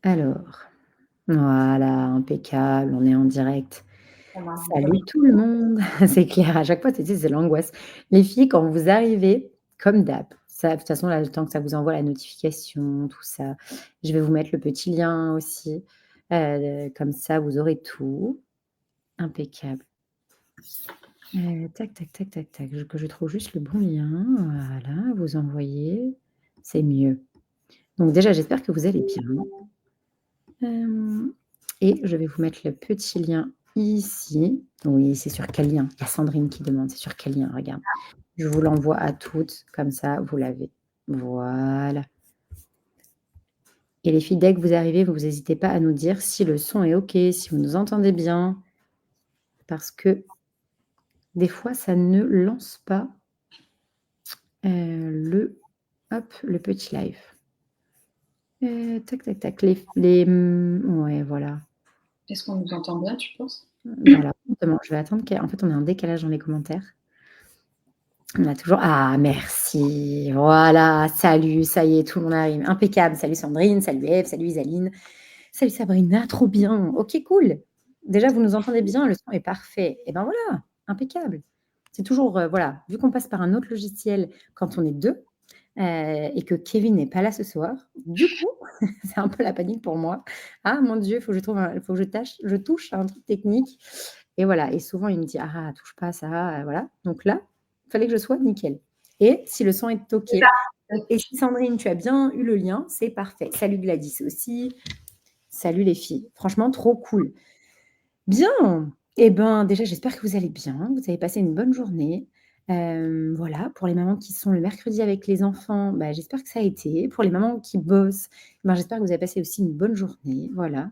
Alors, voilà, impeccable, on est en direct. Ça marche bien. Salut tout le monde! C'est clair, à chaque fois, tu sais, c'est l'angoisse. Les filles, quand vous arrivez, comme d'hab, ça de toute façon, là, le temps que ça vous envoie la notification, tout ça, je vais vous mettre le petit lien aussi, comme ça, vous aurez tout. Impeccable. Tac, tac, tac, tac, tac, que je trouve juste le bon lien, voilà, vous envoyer, c'est mieux. Donc déjà, j'espère que vous allez bien. Hem et je vais vous mettre le petit lien ici. Oui, c'est sur quel lien? Il y a Sandrine qui demande, c'est sur quel lien? Regarde. Je vous l'envoie à toutes, comme ça vous l'avez. Voilà et les filles, dès que vous arrivez, vous hésitez pas à nous dire si le son est OK, si vous nous entendez bien, parce que des fois ça ne lance pas, le petit live. Tac, tac, tac, ouais, voilà. Est-ce qu'on nous entend bien, tu penses? Bah, alors justement, je vais attendre qu'en fait, on a un décalage dans les commentaires. On a toujours ah merci, voilà, salut, ça y est, tout le monde arrive, impeccable. Salut Sandrine, salut Eve, salut Isaline, salut Sabrina, trop bien. OK, cool. Déjà, vous nous entendez bien, le son est parfait et ben voilà, impeccable. C'est toujours, voilà, vu qu'on passe par un autre logiciel quand on est 2, et que Kevin n'est pas là ce soir, du coup, c'est un peu la panique pour moi. Ah mon Dieu, il faut que je trouve un il faut que je touche à un truc technique et voilà et souvent il me dit: «Ah, touche pas à ça», voilà. Donc là, il fallait que je sois nickel et si le son est OK C'est ça. et si Sandrine, tu as bien eu le lien, c'est parfait. Salut Gladys aussi. Salut les filles. Franchement, trop cool. Bien et ben, déjà, j'espère que vous allez bien, vous avez passé une bonne journée. Voilà, pour les mamans qui sont le mercredi avec les enfants, bah, j'espère que ça a été. Pour les mamans qui bossent, ben, j'espère que vous avez passé aussi une bonne journée, voilà.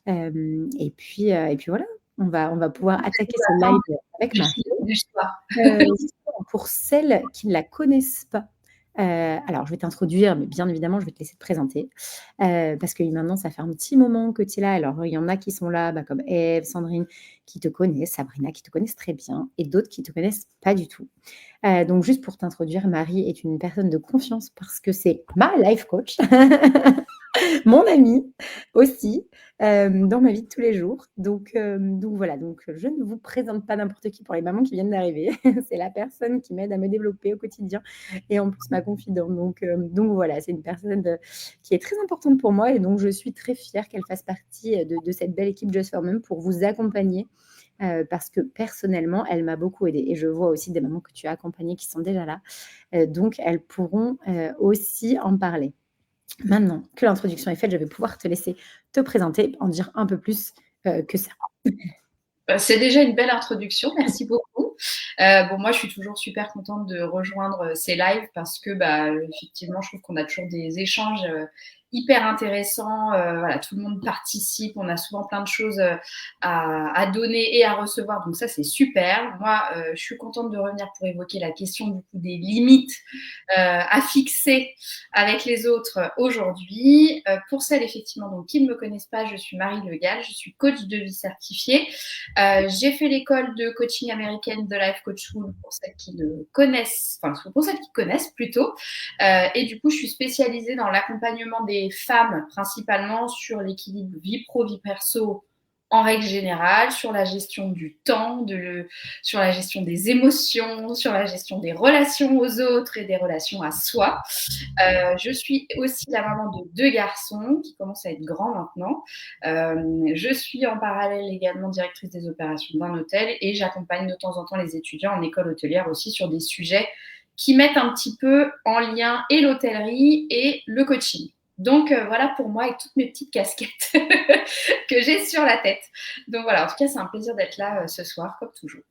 Et puis voilà, on va pouvoir attaquer ce live avec Je Marie. suis du soir. Justement pour celles qui ne la connaissent pas, alors je vais t'introduire, mais bien évidemment, je vais te laisser te présenter, parce que maintenant ça fait un petit moment que tu es là. Alors il y en a qui sont là, bah, comme Eve, Sandrine, qui te connaissent, Sabrina, qui te connaissent très bien et d'autres qui te connaissent pas du tout. Donc juste pour t'introduire, Marie est une personne de confiance parce que c'est ma life coach. Mon ami aussi, dans ma vie de tous les jours. Donc voilà, donc je ne vous présente pas n'importe qui pour les mamans qui viennent d'arriver. C'est la personne qui m'aide à me développer au quotidien et en plus ma confidente. Donc voilà, c'est une personne, qui est très importante pour moi et donc je suis très fière qu'elle fasse partie, de cette belle équipe Just for Mum pour vous accompagner, parce que personnellement, elle m'a beaucoup aidée et je vois aussi des mamans que tu as accompagnées qui sont déjà là, donc elles pourront, aussi en parler. Maintenant que l'introduction est faite, je vais pouvoir te laisser te présenter, en dire un peu plus, que ça. C'est déjà une belle introduction, merci beaucoup. Bon, moi, je suis toujours super contente de rejoindre ces lives parce que, bah, effectivement, je trouve qu'on a toujours des échanges hyper intéressants. Voilà, tout le monde participe, on a souvent plein de choses à donner et à recevoir, donc ça, c'est super. Moi, je suis contente de revenir pour évoquer la question du coup des limites à fixer avec les autres aujourd'hui. Pour celles effectivement donc, qui ne me connaissent pas, je suis Marie Le Gall, je suis coach de vie certifiée. J'ai fait l'école de coaching américaine de Life Coach School pour celles qui le connaissent, enfin pour celles qui connaissent plutôt. Et du coup, je suis spécialisée dans l'accompagnement des femmes principalement sur l'équilibre vie pro, vie perso en règle générale, sur la gestion du temps, sur la gestion des émotions, sur la gestion des relations aux autres et des relations à soi. Je suis aussi la maman de 2 garçons qui commencent à être grands maintenant. Je suis en parallèle également directrice des opérations d'un hôtel et j'accompagne de temps en temps les étudiants en école hôtelière aussi sur des sujets qui mettent un petit peu en lien et l'hôtellerie et le coaching. Donc voilà pour moi avec toutes mes petites casquettes que j'ai sur la tête. Donc voilà, en tout cas, c'est un plaisir d'être là ce soir, comme toujours.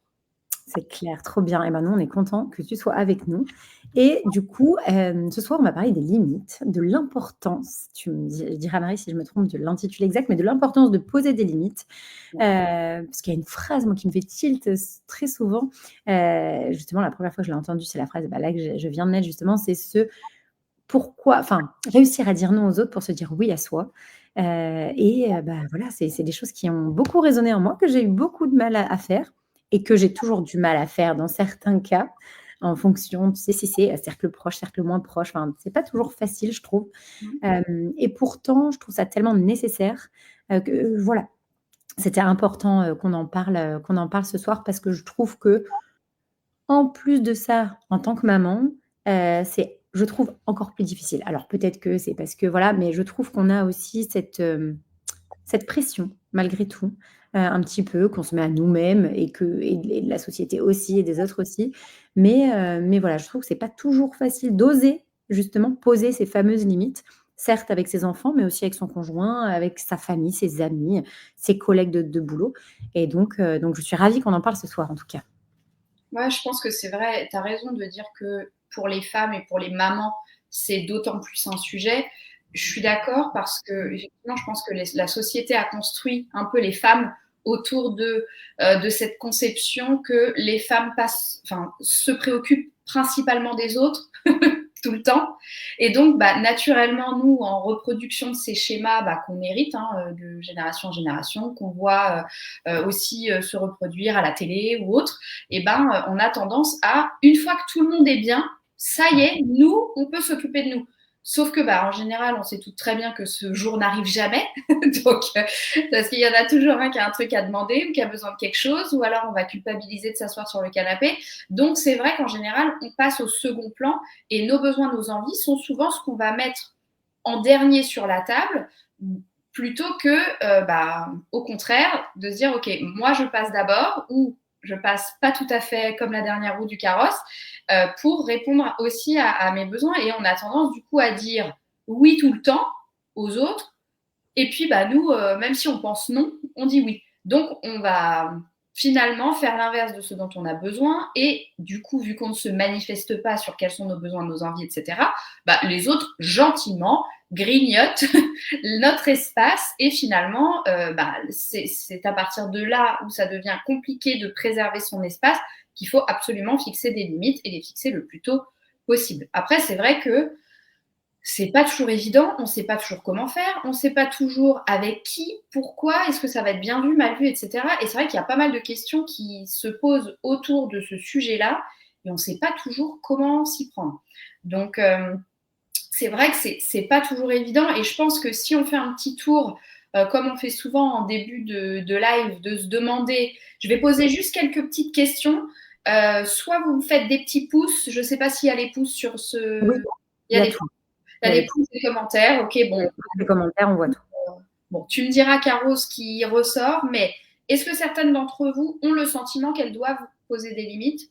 C'est clair, trop bien et ben, nous, on est contents que tu sois avec nous et du coup, ce soir, on va parler des limites, de l'importance, tu me diras Marie si je me trompe de l'intitulé exact, mais de l'importance de poser des limites, parce qu'il y a une phrase, moi, qui me fait tilt très souvent, justement, la première fois que je l'ai entendue, c'est la phrase, bah, là, que je viens de mettre justement, c'est ce pourquoi enfin, réussir à dire non aux autres pour se dire oui à soi, bah, voilà, c'est des choses qui ont beaucoup résonné en moi, que j'ai eu beaucoup de mal à faire et que j'ai toujours du mal à faire dans certains cas. en fonction, tu sais, si c'est cercle proche, cercle moins proche. Enfin, c'est pas toujours facile, je trouve. Mmh. Et pourtant, je trouve ça tellement nécessaire, que voilà, c'était important, qu'on en parle ce soir parce que je trouve que en plus de ça, en tant que maman, c'est je trouve encore plus difficile. Alors peut-être que c'est parce que voilà, mais je trouve qu'on a aussi cette pression malgré tout, un petit peu qu'on se met à nous-mêmes et de la société aussi et des autres aussi. Mais voilà, je trouve que c'est pas toujours facile d'oser justement poser ces fameuses limites, certes avec ses enfants, mais aussi avec son conjoint, avec sa famille, ses amis, ses collègues de boulot donc je suis ravie qu'on en parle ce soir en tout cas. Ouais, je pense que c'est vrai, tu as raison de dire que pour les femmes et pour les mamans, c'est d'autant plus un sujet. Je suis d'accord parce que effectivement, je pense que la société a construit un peu les femmes autour de cette conception que les femmes se préoccupent principalement des autres tout le temps. Et donc, bah, naturellement, nous, en reproduction de ces schémas bah, qu'on hérite de génération en génération, qu'on voit aussi se reproduire à la télé ou autre, et ben, on a tendance à, une fois que tout le monde est bien, ça y est, nous, on peut s'occuper de nous. Sauf que, bah, en général, on sait tout très bien que ce jour n'arrive jamais. Donc, parce qu'il y en a toujours un qui a un truc à demander ou qui a besoin de quelque chose, ou alors on va culpabiliser de s'asseoir sur le canapé. Donc, c'est vrai qu'en général, on passe au second plan et nos besoins, nos envies sont souvent ce qu'on va mettre en dernier sur la table plutôt que, bah, au contraire, de se dire, OK, moi, je passe d'abord ou je passe pas tout à fait comme la dernière roue du carrosse pour répondre aussi à mes besoins. Et on a tendance, du coup, à dire oui tout le temps aux autres. Et puis, bah, nous, même si on pense non, on dit oui. Donc, on va finalement faire l'inverse de ce dont on a besoin. Et du coup, vu qu'on ne se manifeste pas sur quels sont nos besoins, nos envies, etc., bah, les autres, gentiment, grignotent notre espace. Et finalement, bah, c'est à partir de là où ça devient compliqué de préserver son espace qu'il faut absolument fixer des limites et les fixer le plus tôt possible. Après, c'est vrai que c'est pas toujours évident, on ne sait pas toujours comment faire, on ne sait pas toujours avec qui, pourquoi, est-ce que ça va être bien vu, mal vu, etc. Et c'est vrai qu'il y a pas mal de questions qui se posent autour de ce sujet-là et on ne sait pas toujours comment s'y prendre. Donc, c'est vrai que c'est pas toujours évident et je pense que si on fait un petit tour, comme on fait souvent en début de live, de se demander, je vais poser juste quelques petites questions. Soit vous me faites des petits pouces, je ne sais pas s'il y a les pouces sur Oui, ce. Il il y y a a des tout. Tu Il y as a les des pouces, des commentaires, ok, bon. les commentaires, on voit tout. Bon, tu me diras, Caro, ce qui ressort, mais est-ce que certaines d'entre vous ont le sentiment qu'elles doivent poser des limites?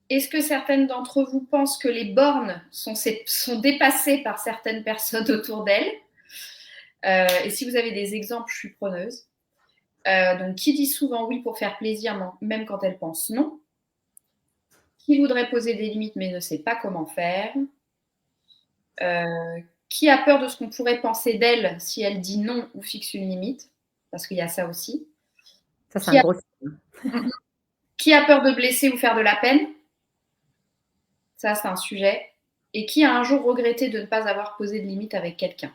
Est-ce que certaines d'entre vous pensent que les bornes sont dépassées par certaines personnes autour d'elles? Et si vous avez des exemples, je suis preneuse. Donc, qui dit souvent oui pour faire plaisir, même quand elle pense non? Qui voudrait poser des limites mais ne sait pas comment faire? Qui a peur de ce qu'on pourrait penser d'elle si elle dit non ou fixe une limite? Parce qu'il y a ça aussi. Ça, c'est Qui un a, gros signe. qui a peur de blesser ou faire de la peine? Ça, c'est un sujet. Et qui a un jour regretté de ne pas avoir posé de limite avec quelqu'un?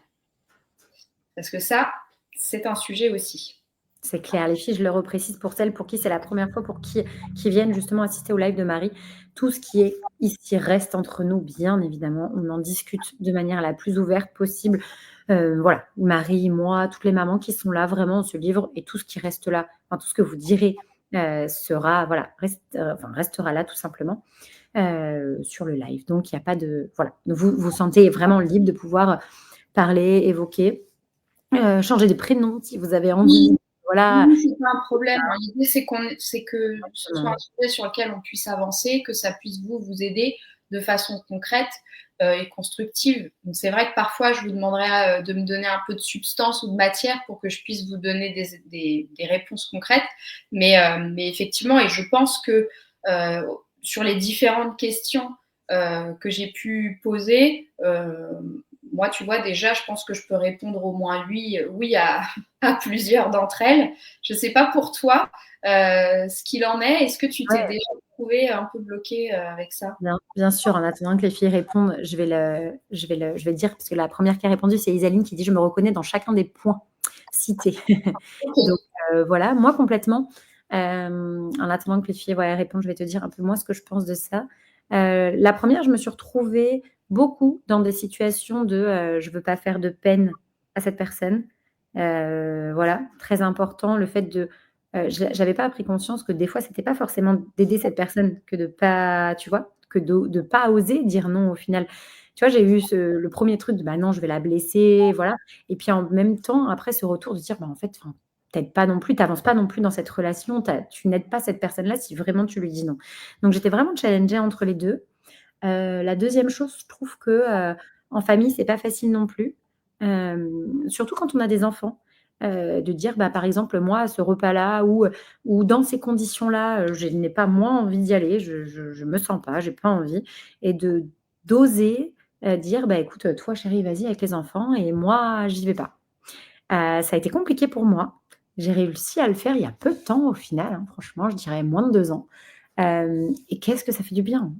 Parce que ça, c'est un sujet aussi. C'est clair. Les filles, je le reprécise pour celles pour qui c'est la première fois, pour qui viennent justement assister au live de Marie. Tout ce qui est ici reste entre nous, bien évidemment. On en discute de manière la plus ouverte possible. Voilà, Marie, moi, toutes les mamans qui sont là, vraiment, on se livre et tout ce qui reste là, enfin, tout ce que vous direz restera là tout simplement sur le live. Donc, il n'y a pas de. Voilà, vous vous sentez vraiment libre de pouvoir parler, évoquer, changer de prénom si vous avez envie. Oui, Voilà. oui, c'est pas un problème. L'idée, c'est que ce soit un sujet sur lequel on puisse avancer, que ça puisse vous aider de façon concrète et constructive. Donc, c'est vrai que parfois, je vous demanderais de me donner un peu de substance ou de matière pour que je puisse vous donner des réponses concrètes. Mais effectivement, et je pense que sur les différentes questions que j'ai pu poser, moi, tu vois, déjà, je pense que je peux répondre au moins oui à plusieurs d'entre elles. Je ne sais pas pour toi ce qu'il en est. Est-ce que tu t'es Ouais, déjà trouvé un peu bloqué avec ça? bien sûr, en attendant que les filles répondent, je vais le dire parce que la première qui a répondu, c'est Isaline qui dit: «Je me reconnais dans chacun des points cités». Donc Ok. voilà, moi complètement, En attendant que les filles, ouais, répondent, je vais te dire un peu moi ce que je pense de ça. La première, je me suis retrouvée beaucoup dans des situations de, je veux pas faire de peine à cette personne. Voilà, très important le fait de, j'avais pas pris conscience que des fois, c'était pas forcément d'aider cette personne que de pas, tu vois? Que de pas oser dire non au final. Tu vois, j'ai eu le premier truc de: «Bah non, je vais la blesser», voilà, et puis en même temps, après ce retour de dire: «Bah en fait, enfin, tu pas non plus, tu avances pas non plus dans cette relation, tu n'aides pas cette personne-là si vraiment tu lui dis non». Donc j'étais vraiment challengée entre les 2. La deuxième chose, je trouve que, en famille, c'est pas facile non plus, surtout quand on a des enfants, de dire, bah, par exemple, moi, à ce repas-là ou dans ces conditions-là, je n'ai pas moins envie d'y aller, je me sens pas, j'ai pas envie et d'oser, dire: «Bah, écoute, toi chérie, vas-y avec les enfants et moi, j'y vais pas». Ça a été compliqué pour moi. J'ai réussi à le faire il y a peu de temps au final, hein, franchement, je dirais moins de 2 ans. Et qu'est-ce que ça fait du bien,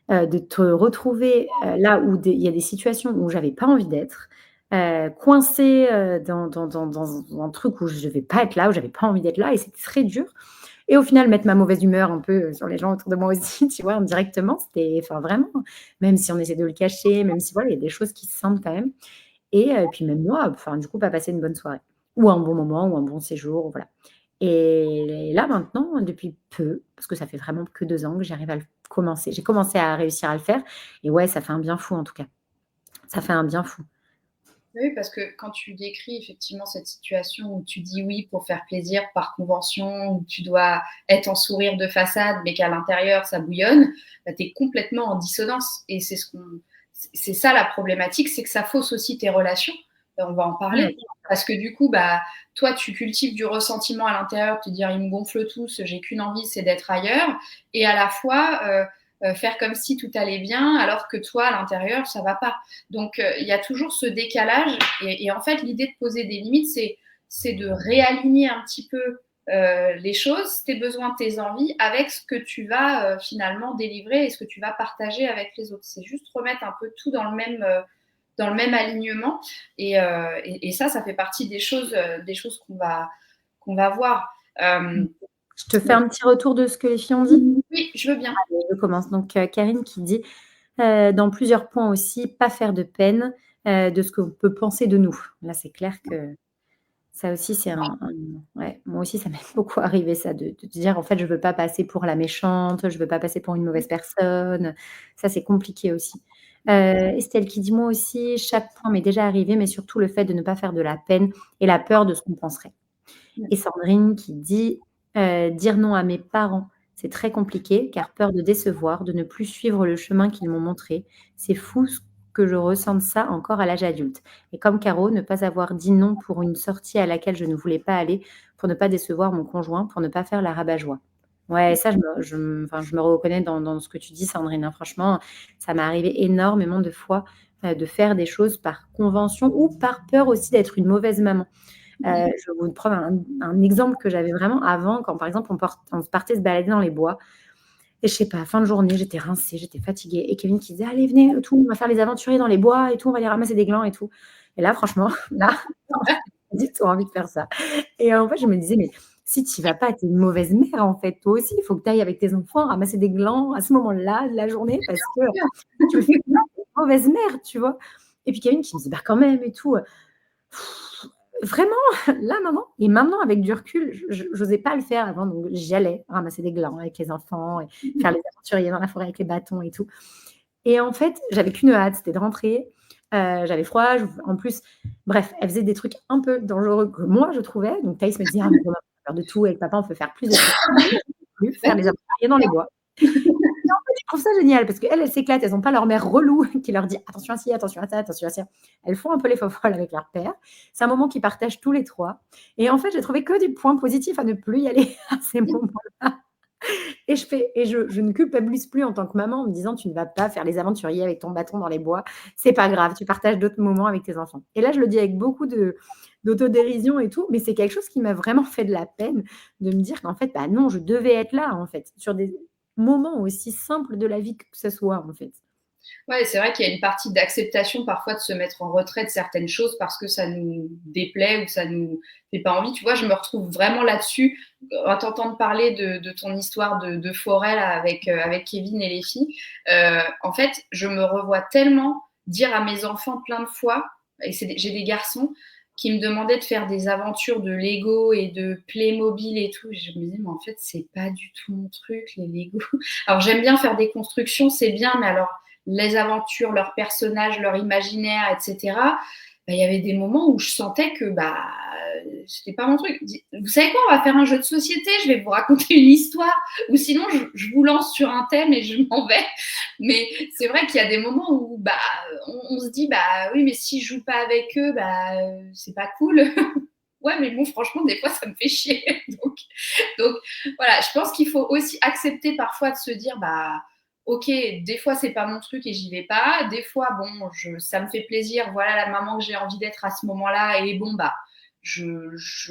de te retrouver, là où il y a des situations où j'avais pas envie d'être, coincée, dans un truc où je devais pas être là, où j'avais pas envie d'être là et c'était très dur et au final mettre ma mauvaise humeur un peu, sur les gens autour de moi aussi, tu vois? Indirectement, c'était enfin vraiment, même si on essaie de le cacher, même si voilà, il y a des choses qui se sentent quand même et puis même moi, enfin du coup, pas passer une bonne soirée ou un bon moment ou un bon séjour, voilà. Et là maintenant, depuis peu, parce que ça fait vraiment que 2 ans que j'arrive à le commencer. J'ai commencé à réussir à le faire et ouais, ça fait un bien fou en tout cas. Ça fait un bien fou. Oui, parce que quand tu décris effectivement cette situation où tu dis oui pour faire plaisir par convention, où tu dois être en sourire de façade, mais qu'à l'intérieur ça bouillonne, bah, tu es complètement en dissonance. Et c'est ça la problématique, c'est que ça fausse aussi tes relations. On va en Ouais. parler. Parce que du coup, bah, toi, tu cultives du ressentiment à l'intérieur, te dire ils me gonflent tous, j'ai qu'une envie, c'est d'être ailleurs. Et à la fois, faire comme si tout allait bien, alors que toi, à l'intérieur, ça va pas. Donc, il y a toujours ce décalage. Et en fait, l'idée de poser des limites, c'est de réaligner un petit peu les choses, tes besoins, tes envies, avec ce que tu vas finalement délivrer et ce que tu vas partager avec les autres. C'est juste remettre un peu tout dans le même alignement. Et ça fait partie des choses qu'on va voir. Mmh. Euh, Je te fais un petit retour de ce que les filles ont dit? oui, je veux bien. Allez, je commence. Donc, Karine qui dit, dans plusieurs points aussi, pas faire de peine, de ce qu'on peut penser de nous. Là, c'est clair que ça aussi, c'est un ouais, moi aussi, ça m'est beaucoup arrivé ça, de dire: «En fait, je veux pas passer pour la méchante, je veux pas passer pour une mauvaise personne». Ça, c'est compliqué aussi. Estelle qui dit: «Moi aussi, chaque point m'est déjà arrivé, mais surtout le fait de ne pas faire de la peine et la peur de ce qu'on penserait». Et Sandrine qui dit, «Dire non à mes parents, c'est très compliqué car peur de décevoir, de ne plus suivre le chemin qu'ils m'ont montré. C'est fou que je ressente ça encore à l'âge adulte. Et comme Caro, ne pas avoir dit non pour une sortie à laquelle je ne voulais pas aller, pour ne pas décevoir mon conjoint, pour ne pas faire la rabat-joie». Ouais, ça enfin, je me reconnais dans ce que tu dis Sandrine, hein. Franchement, ça m'est arrivé énormément de fois, de faire des choses par convention ou par peur aussi d'être une mauvaise maman. Je vais vous prendre un exemple que j'avais vraiment avant, quand par exemple on se partait se balader dans les bois et je sais pas, fin de journée, j'étais rincée, j'étais fatiguée et Kevin qui disait: «Allez venez, tout, on va faire les aventuriers dans les bois et tout, on va aller ramasser des glands et tout». Et là franchement, là, j'ai pas du tout envie de faire ça. Et en fait, je me disais: «Mais si tu y vas pas, tu es une mauvaise mère en fait. Toi aussi, il faut que tu ailles avec tes enfants ramasser des glands à ce moment-là de la journée parce que tu le fais bien, tu es une mauvaise mère», tu vois? Et puis Kevin qui me dit: «Bah quand même et tout». Vraiment, là, maintenant et maintenant avec du recul, je j'osais pas le faire avant, donc j'y allais ramasser des glands avec les enfants et faire les aventuriers dans la forêt avec les bâtons et tout. Et en fait, j'avais qu'une hâte, c'était de rentrer, j'avais froid, en plus, bref, elle faisait des trucs un peu dangereux que moi je trouvais, donc Thaïs me disait: «Ah mais on peut faire de tout avec papa, on peut faire plus de trucs». Moi, je veux plus faire les aventuriers dans les bois. Je trouve ça génial parce qu'elles, elles s'éclatent, elles ont pas leur mère relou qui leur dit: «Attention à ci, attention à ça, attention à ça». Elles font un peu les fofolles avec leur père. C'est un moment qu'ils partagent tous les 3 et en fait, j'ai trouvé que des points positifs à ne plus y aller à ces moments-là et je ne culpabilise plus en tant que maman en me disant: «Tu ne vas pas faire les aventuriers avec ton bâton dans les bois, c'est pas grave, tu partages d'autres moments avec tes enfants». Et là, je le dis avec beaucoup d'autodérision et tout, mais c'est quelque chose qui m'a vraiment fait de la peine de me dire qu'en fait, bah non, je devais être là, en fait, sur des moments aussi simples de la vie que ce soit, en fait. Ouais, c'est vrai qu'il y a une partie d'acceptation parfois de se mettre en retrait de certaines choses parce que ça nous déplaît ou ça nous fait pas envie. Tu vois, je me retrouve vraiment là-dessus en t'entendant parler de ton histoire de forêt là, avec Kevin et les filles. En fait, je me revois tellement dire à mes enfants plein de fois, et j'ai des garçons qui me demandaient de faire des aventures de Lego et de Playmobil et tout. Et je me disais, mais en fait, c'est pas du tout mon truc, les Lego. Alors, j'aime bien faire des constructions, c'est bien, mais alors les aventures, leurs personnages, leur imaginaire, etc. Bah, il y avait des moments où je sentais que c'était pas mon truc. Vous savez quoi, on va faire un jeu de société, je vais vous raconter une histoire, ou sinon je vous lance sur un thème et je m'en vais. Mais c'est vrai qu'il y a des moments où on se dit oui, mais si je joue pas avec eux, c'est pas cool. Ouais, mais bon, franchement, des fois, ça me fait chier. Donc voilà, je pense qu'il faut aussi accepter parfois de se dire, ok, des fois, c'est pas mon truc et j'y vais pas. Des fois, bon, ça me fait plaisir. Voilà la maman que j'ai envie d'être à ce moment-là. Et bon, je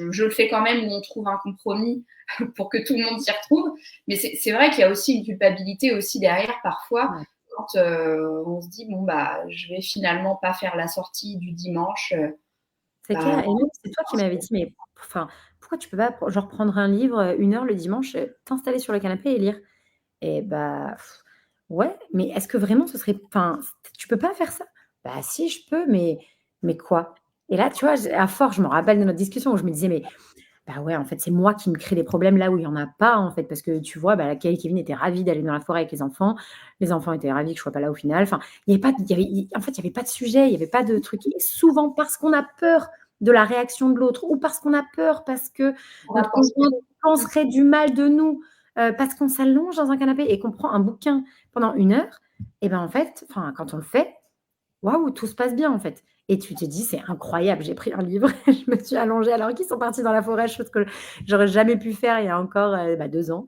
le fais quand même où on trouve un compromis pour que tout le monde s'y retrouve. Mais c'est vrai qu'il y a aussi une culpabilité aussi derrière parfois Ouais. quand on se dit, bon, je vais finalement pas faire la sortie du dimanche. C'est clair et même c'est toi qui m'avais dit: «Mais enfin, pourquoi tu peux pas genre prendre un livre, 1 heure le dimanche, t'installer sur le canapé et lire?» Et ouais, mais est-ce que vraiment ce serait enfin, tu peux pas faire ça? Bah si, je peux, mais quoi? Et là, tu vois, à force, je me rappelle de notre discussion où je me disais: «Mais bah ouais, en fait, c'est moi qui me crée des problèmes là où il y en a pas, en fait». Parce que tu vois, Kevin était ravi d'aller dans la forêt avec les enfants étaient ravis que je sois pas là au final. Enfin, il y avait pas de il y avait il en fait, il y avait pas de sujet, il y avait pas de truc et souvent parce qu'on a peur de la réaction de l'autre ou parce qu'on a peur parce que On va notre penser. conjoint penserait du mal de nous, parce qu'on s'allonge dans un canapé et qu'on prend un bouquin pendant 1 heure et ben, en fait, enfin, quand on le fait, waouh, tout se passe bien, en fait et tu te dis: «C'est incroyable, j'ai pris un livre et je me suis allongée alors qu'ils sont partis dans la forêt», chose que j'aurais jamais pu faire il y a encore, 2 ans,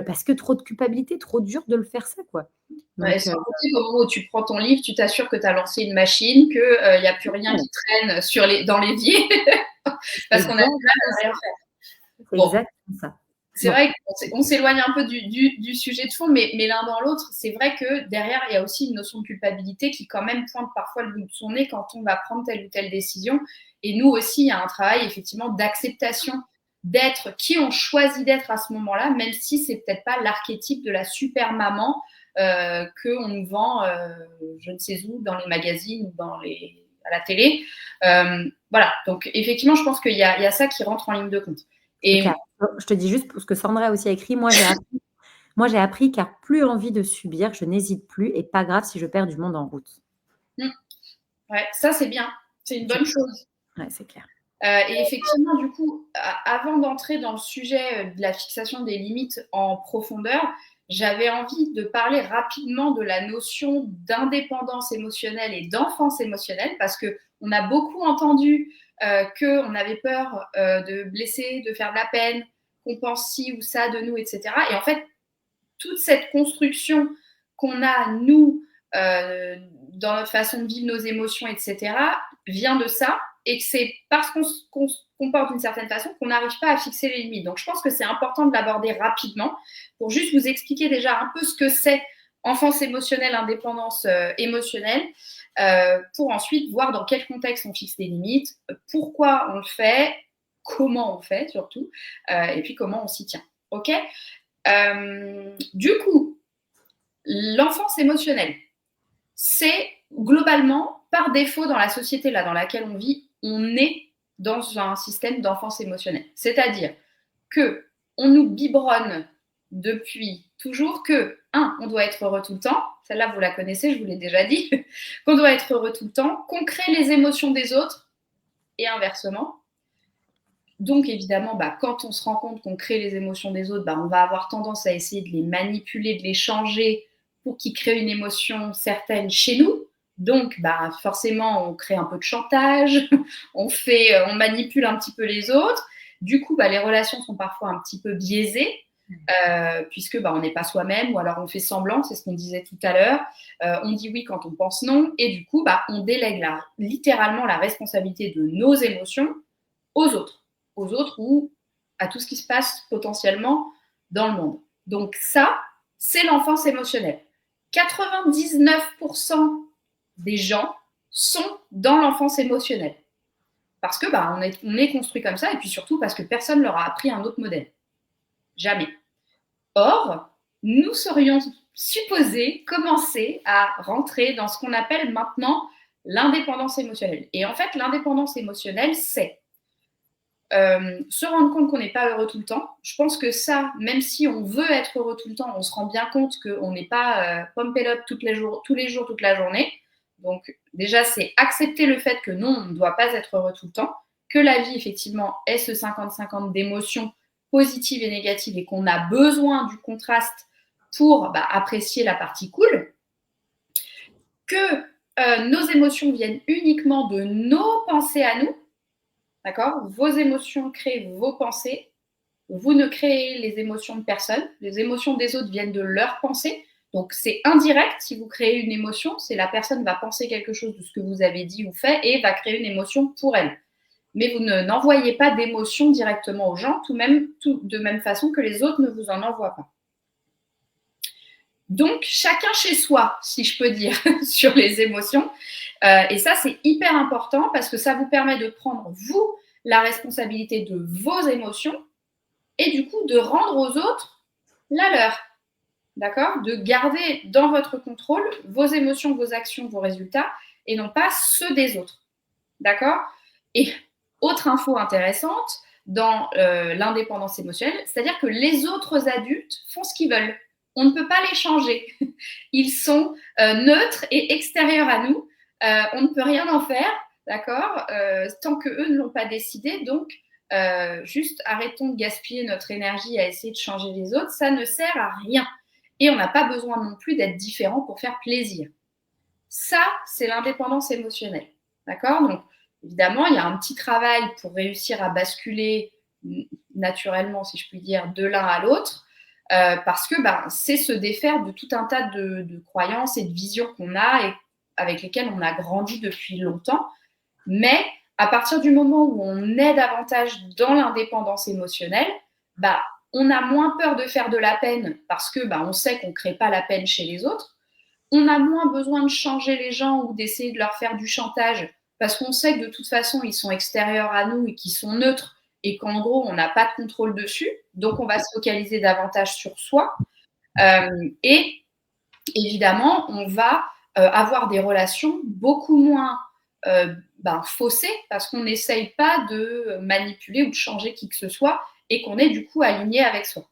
parce que trop de culpabilité, trop dur de le faire ça, quoi. Ouais, Donc sans compter qu'au moment où tu prends ton livre, tu t'assures que tu as lancé une machine, qu'il n'y a plus rien qui traîne dans l'évier, c'est parce qu'on a du mal exactement à ça, rien faire. c'est Bon, exactement ça. c'est Bon, vrai qu'on s'éloigne un peu du sujet de fond, mais l'un dans l'autre, c'est vrai que derrière, il y a aussi une notion de culpabilité qui quand même pointe parfois le bout de son nez quand on va prendre telle ou telle décision. Et nous aussi, il y a un travail effectivement d'acceptation d'être qui on choisit d'être à ce moment-là, même si c'est peut-être pas l'archétype de la super maman qu'on nous vend, je ne sais où, dans les magazines ou à la télé. Voilà, donc effectivement, je pense qu'il y a ça qui rentre en ligne de compte. c'est Et clair. Je te dis juste ce que Sandra a aussi écrit, moi j'ai appris car plus envie de subir, je n'hésite plus et pas grave si je perds du monde en route. mmh, ouais, ça c'est bien, c'est une Tu bonne chose. Ouais, c'est clair. Et effectivement, du coup, avant d'entrer dans le sujet de la fixation des limites en profondeur, j'avais envie de parler rapidement de la notion d'indépendance émotionnelle et d'enfance émotionnelle, parce qu'on a beaucoup entendu qu'on avait peur de blesser, de faire de la peine, qu'on pense ci ou ça de nous, etc. Et en fait, toute cette construction qu'on a, nous, dans notre façon de vivre nos émotions, etc., vient de ça, et que c'est parce qu'on se comporte d'une certaine façon qu'on n'arrive pas à fixer les limites. Donc, je pense que c'est important de l'aborder rapidement pour juste vous expliquer déjà un peu ce que c'est enfance émotionnelle, indépendance émotionnelle, pour ensuite voir dans quel contexte on fixe les limites, pourquoi on le fait, comment on le fait surtout, et puis comment on s'y tient. OK? Du coup, l'enfance émotionnelle, c'est globalement, par défaut dans la société là dans laquelle on vit, on est dans un système d'enfance émotionnelle. C'est-à-dire que on nous biberonne depuis toujours que, on doit être heureux tout le temps. Celle-là, vous la connaissez, je vous l'ai déjà dit. Qu'on doit être heureux tout le temps, qu'on crée les émotions des autres et inversement. Donc, évidemment, quand on se rend compte qu'on crée les émotions des autres, on va avoir tendance à essayer de les manipuler, de les changer pour qu'ils créent une émotion certaine chez nous. Donc, forcément, on crée un peu de chantage, on manipule un petit peu les autres. Du coup, les relations sont parfois un petit peu biaisées, puisque on n'est pas soi-même, ou alors on fait semblant, c'est ce qu'on disait tout à l'heure. On dit oui quand on pense non, et du coup, on délègue littéralement la responsabilité de nos émotions aux autres ou à tout ce qui se passe potentiellement dans le monde. Donc ça, c'est l'enfance émotionnelle. 99% des gens sont dans l'enfance émotionnelle. Parce que on est construit comme ça, et puis surtout parce que personne ne leur a appris un autre modèle. Jamais. Or, nous serions supposés commencer à rentrer dans ce qu'on appelle maintenant l'indépendance émotionnelle. Et en fait, l'indépendance émotionnelle, c'est se rendre compte qu'on n'est pas heureux tout le temps. Je pense que ça, même si on veut être heureux tout le temps, on se rend bien compte qu'on n'est pas pump it up tous les jours, toute la journée. Donc déjà, c'est accepter le fait que non, on ne doit pas être heureux tout le temps, que la vie, effectivement, est ce 50-50 d'émotions positives et négatives et qu'on a besoin du contraste pour apprécier la partie cool, que nos émotions viennent uniquement de nos pensées à nous. D'accord ? Vos émotions créent vos pensées. Vous ne créez les émotions de personne. Les émotions des autres viennent de leurs pensées. Donc, c'est indirect. Si vous créez une émotion, c'est la personne va penser quelque chose de ce que vous avez dit ou fait et va créer une émotion pour elle. Mais vous n'envoyez pas d'émotion directement aux gens, de même façon que les autres ne vous en envoient pas. Donc, chacun chez soi, si je peux dire, sur les émotions. Et ça, c'est hyper important parce que ça vous permet de prendre, vous, la responsabilité de vos émotions et du coup, de rendre aux autres la leur. D'accord ? De garder dans votre contrôle vos émotions, vos actions, vos résultats et non pas ceux des autres. D'accord ? Et autre info intéressante dans l'indépendance émotionnelle, c'est-à-dire que les autres adultes font ce qu'ils veulent. On ne peut pas les changer. Ils sont neutres et extérieurs à nous. On ne peut rien en faire, d'accord, tant qu'eux ne l'ont pas décidé. Donc, juste arrêtons de gaspiller notre énergie à essayer de changer les autres. Ça ne sert à rien. Et on n'a pas besoin non plus d'être différent pour faire plaisir. Ça, c'est l'indépendance émotionnelle. D'accord ? Donc, évidemment, il y a un petit travail pour réussir à basculer naturellement, si je puis dire, de l'un à l'autre. Parce que c'est se défaire de tout un tas de croyances et de visions qu'on a et avec lesquelles on a grandi depuis longtemps. Mais à partir du moment où on est davantage dans l'indépendance émotionnelle, on a moins peur de faire de la peine parce que on sait qu'on ne crée pas la peine chez les autres. On a moins besoin de changer les gens ou d'essayer de leur faire du chantage parce qu'on sait que de toute façon, ils sont extérieurs à nous et qu'ils sont neutres et qu'en gros, on n'a pas de contrôle dessus. Donc, on va se focaliser davantage sur soi. Et évidemment, on va avoir des relations beaucoup moins faussées parce qu'on n'essaye pas de manipuler ou de changer qui que ce soit et qu'on est du coup aligné avec soi.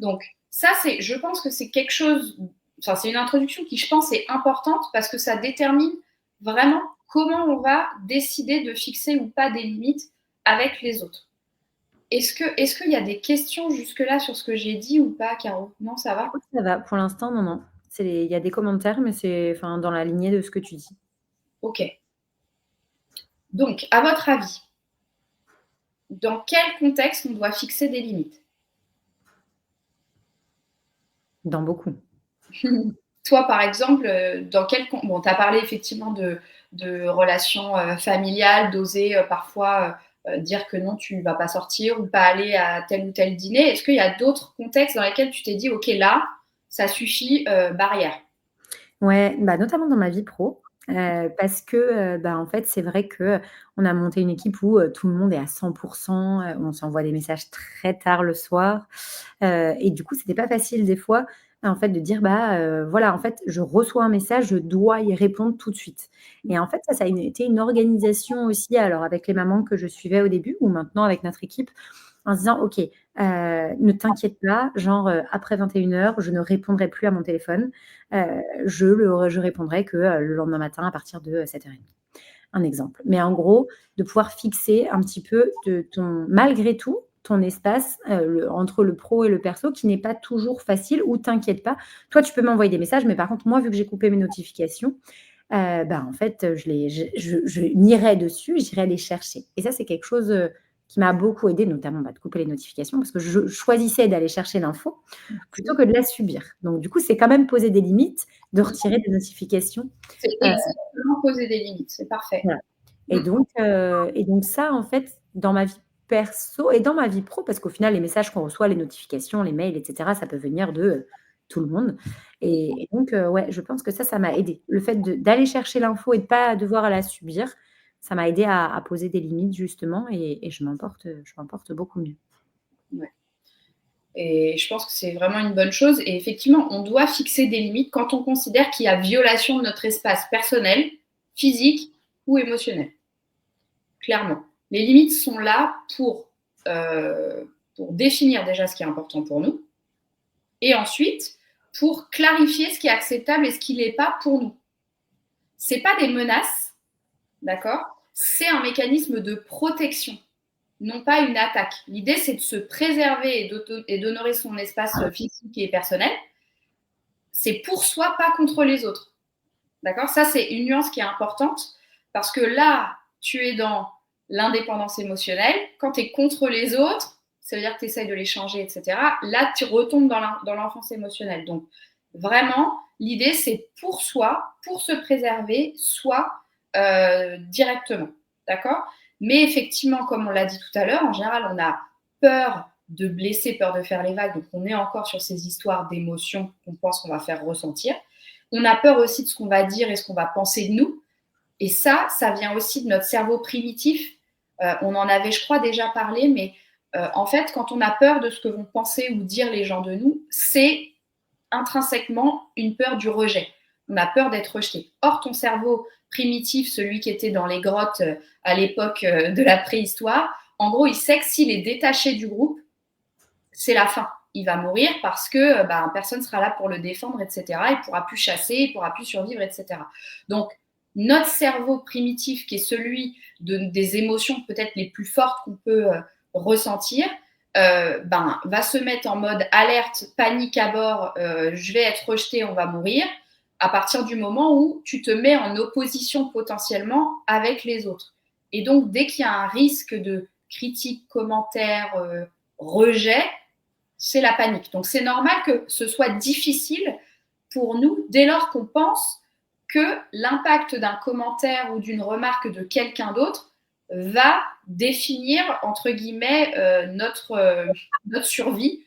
Donc, ça, je pense que c'est quelque chose, c'est une introduction qui, je pense, est importante parce que ça détermine vraiment comment on va décider de fixer ou pas des limites avec les autres. Est-ce qu'il y a des questions jusque-là sur ce que j'ai dit ou pas, Caro ? Non, ça va ? Ça va, pour l'instant, non. Il y a des commentaires, mais c'est dans la lignée de ce que tu dis. Ok. Donc, à votre avis, dans quel contexte on doit fixer des limites ? Dans beaucoup. Toi, par exemple, dans quel... Bon, tu as parlé effectivement de relations familiales, d'oser parfois dire que non, tu ne vas pas sortir ou pas aller à tel ou tel dîner. Est-ce qu'il y a d'autres contextes dans lesquels tu t'es dit, OK, là, ça suffit, barrière ? Ouais, notamment dans ma vie pro. Parce que, en fait, c'est vrai qu'on a monté une équipe où tout le monde est à 100%, on s'envoie des messages très tard le soir. Et du coup, c'était pas facile des fois, en fait, de dire: voilà, en fait, je reçois un message, je dois y répondre tout de suite. Et en fait, ça a été une organisation aussi, alors avec les mamans que je suivais au début ou maintenant avec notre équipe, en se disant: «OK, ne t'inquiète pas, genre, après 21h, je ne répondrai plus à mon téléphone. Je répondrai que, le lendemain matin à partir de 7h30». Un exemple. Mais en gros, de pouvoir fixer un petit peu malgré tout, ton espace, entre le pro et le perso qui n'est pas toujours facile ou t'inquiète pas. Toi, tu peux m'envoyer des messages, mais par contre, moi, vu que j'ai coupé mes notifications, en fait, je n'irai dessus, j'irai les chercher. Et ça, c'est quelque chose, qui m'a beaucoup aidée, notamment, de couper les notifications parce que je choisissais d'aller chercher l'info plutôt que de la subir. Donc du coup, c'est quand même poser des limites, de retirer des notifications. C'est exactement poser des limites, c'est parfait. Voilà. Et donc ça, en fait, dans ma vie perso et dans ma vie pro, parce qu'au final, les messages qu'on reçoit, les notifications, les mails et cetera, ça peut venir de tout le monde. Et donc, ouais, je pense que ça m'a aidée. Le fait d'aller chercher l'info et de pas devoir la subir, ça m'a aidée à poser des limites justement et je m'en porte beaucoup mieux. Ouais. Et je pense que c'est vraiment une bonne chose. Et effectivement, on doit fixer des limites quand on considère qu'il y a violation de notre espace personnel, physique ou émotionnel. Clairement. Les limites sont là pour définir déjà ce qui est important pour nous et ensuite pour clarifier ce qui est acceptable et ce qui ne l'est pas pour nous. Ce n'est pas des menaces, d'accord? C'est un mécanisme de protection, non pas une attaque. L'idée, c'est de se préserver et d'honorer son espace physique et personnel. C'est pour soi, pas contre les autres. D'accord? Ça, c'est une nuance qui est importante parce que là, tu es dans l'indépendance émotionnelle. Quand tu es contre les autres, ça veut dire que tu essayes de les changer, etc. Là, tu retombes dans l'enfance émotionnelle. Donc, vraiment, l'idée, c'est pour soi, pour se préserver, soit directement. D'accord? Mais effectivement, comme on l'a dit tout à l'heure, en général, on a peur de blesser, peur de faire les vagues. Donc, on est encore sur ces histoires d'émotions qu'on pense qu'on va faire ressentir. On a peur aussi de ce qu'on va dire et ce qu'on va penser de nous. Et ça vient aussi de notre cerveau primitif. On en avait, je crois, déjà parlé, mais en fait, quand on a peur de ce que vont penser ou dire les gens de nous, c'est intrinsèquement une peur du rejet. On a peur d'être rejeté. Or, ton cerveau primitif, celui qui était dans les grottes à l'époque de la préhistoire, en gros, il sait que s'il est détaché du groupe, c'est la fin. Il va mourir parce que personne ne sera là pour le défendre, etc. Il ne pourra plus chasser, il ne pourra plus survivre, etc. Donc, notre cerveau primitif, qui est celui des émotions peut-être les plus fortes qu'on peut ressentir, va se mettre en mode alerte, panique à bord, je vais être rejeté, on va mourir, à partir du moment où tu te mets en opposition potentiellement avec les autres. Et donc, dès qu'il y a un risque de critique, commentaire, rejet, c'est la panique. Donc, c'est normal que ce soit difficile pour nous dès lors qu'on pense que l'impact d'un commentaire ou d'une remarque de quelqu'un d'autre va définir, entre guillemets, notre survie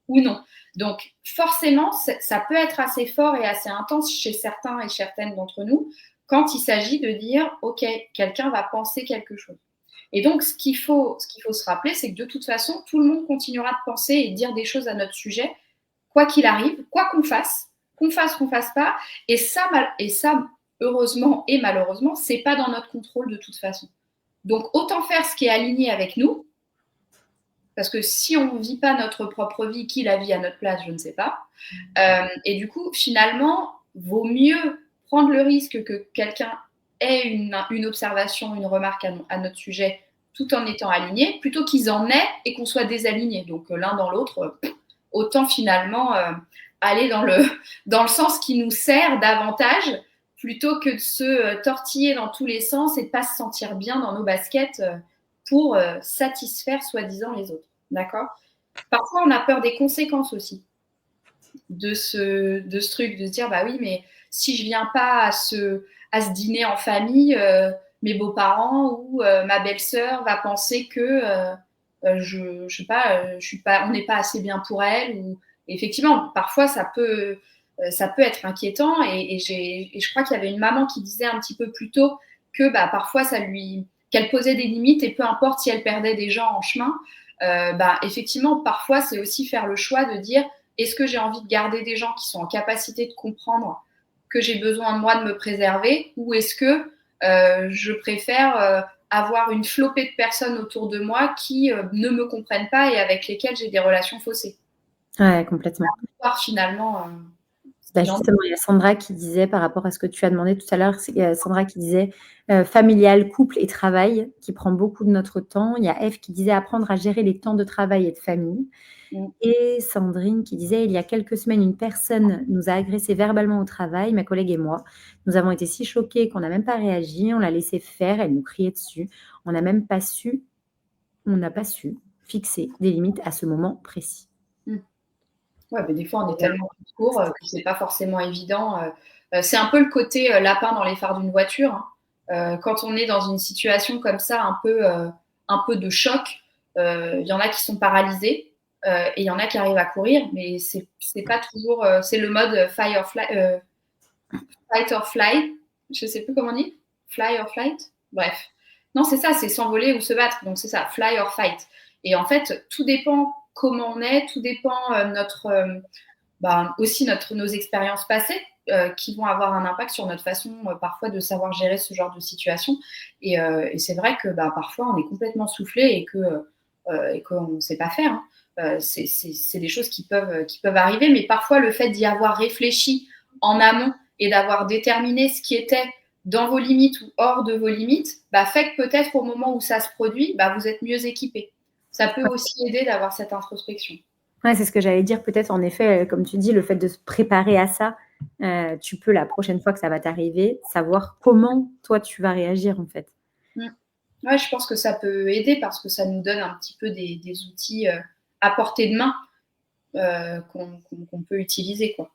ou non. Donc, forcément, ça peut être assez fort et assez intense chez certains et certaines d'entre nous quand il s'agit de dire, OK, quelqu'un va penser quelque chose. Et donc, ce qu'il faut se rappeler, c'est que de toute façon, tout le monde continuera de penser et de dire des choses à notre sujet, quoi qu'il arrive, quoi qu'on fasse qu'on fasse pas. Et ça, heureusement et malheureusement, c'est pas dans notre contrôle de toute façon. Donc, autant faire ce qui est aligné avec nous, parce que si on ne vit pas notre propre vie, qui la vit à notre place, je ne sais pas. Et du coup, finalement, vaut mieux prendre le risque que quelqu'un ait une observation, une remarque à notre sujet, tout en étant aligné, plutôt qu'ils en aient et qu'on soit désaligné. Donc, l'un dans l'autre, autant finalement aller dans le sens qui nous sert davantage, plutôt que de se tortiller dans tous les sens et de ne pas se sentir bien dans nos baskets pour satisfaire soi-disant les autres. D'accord? Parfois, on a peur des conséquences aussi de ce truc, de se dire, bah oui, mais si je ne viens pas à ce dîner en famille, mes beaux-parents ou ma belle-sœur va penser que je sais pas, on n'est pas assez bien pour elle. Ou effectivement, parfois ça peut être inquiétant. Et je crois qu'il y avait une maman qui disait un petit peu plus tôt que parfois qu'elle posait des limites et peu importe si elle perdait des gens en chemin. Effectivement, parfois c'est aussi faire le choix de dire, est-ce que j'ai envie de garder des gens qui sont en capacité de comprendre que j'ai besoin de moi de me préserver, ou est-ce que je préfère avoir une flopée de personnes autour de moi qui ne me comprennent pas et avec lesquelles j'ai des relations faussées. Ouais, complètement. Finalement, justement, il y a Sandra qui disait, par rapport à ce que tu as demandé tout à l'heure, Sandra qui disait familial, couple et travail, qui prend beaucoup de notre temps. Il y a Eve qui disait apprendre à gérer les temps de travail et de famille. Et Sandrine qui disait, il y a quelques semaines, une personne nous a agressé verbalement au travail, ma collègue et moi. Nous avons été si choqués qu'on n'a même pas réagi, on l'a laissé faire, elle nous criait dessus. On n'a pas su fixer des limites à ce moment précis. Ouais, mais des fois, on est tellement court que c'est pas forcément évident. C'est un peu le côté lapin dans les phares d'une voiture. Hein. Quand on est dans une situation comme ça, un peu de choc, il y en a qui sont paralysés. Et il y en a qui arrivent à courir, mais c'est pas toujours. C'est le mode fight or flight. Je sais plus comment on dit. Fly or flight. Bref. Non, c'est ça, c'est s'envoler ou se battre. Donc c'est ça, fly or fight. Et en fait, tout dépend comment on est, tout dépend aussi nos expériences passées qui vont avoir un impact sur notre façon parfois de savoir gérer ce genre de situation. Et c'est vrai que parfois on est complètement soufflé et qu'on ne sait pas faire. Hein. C'est des choses qui peuvent arriver, mais parfois le fait d'y avoir réfléchi en amont et d'avoir déterminé ce qui était dans vos limites ou hors de vos limites, fait que peut-être au moment où ça se produit, vous êtes mieux équipé. Ça peut aussi aider d'avoir cette introspection. Ouais, c'est ce que j'allais dire. Peut-être, en effet, comme tu dis, le fait de se préparer à ça, tu peux, la prochaine fois que ça va t'arriver, savoir comment toi tu vas réagir, en fait. Ouais, je pense que ça peut aider parce que ça nous donne un petit peu des outils à portée de main qu'on peut utiliser, quoi.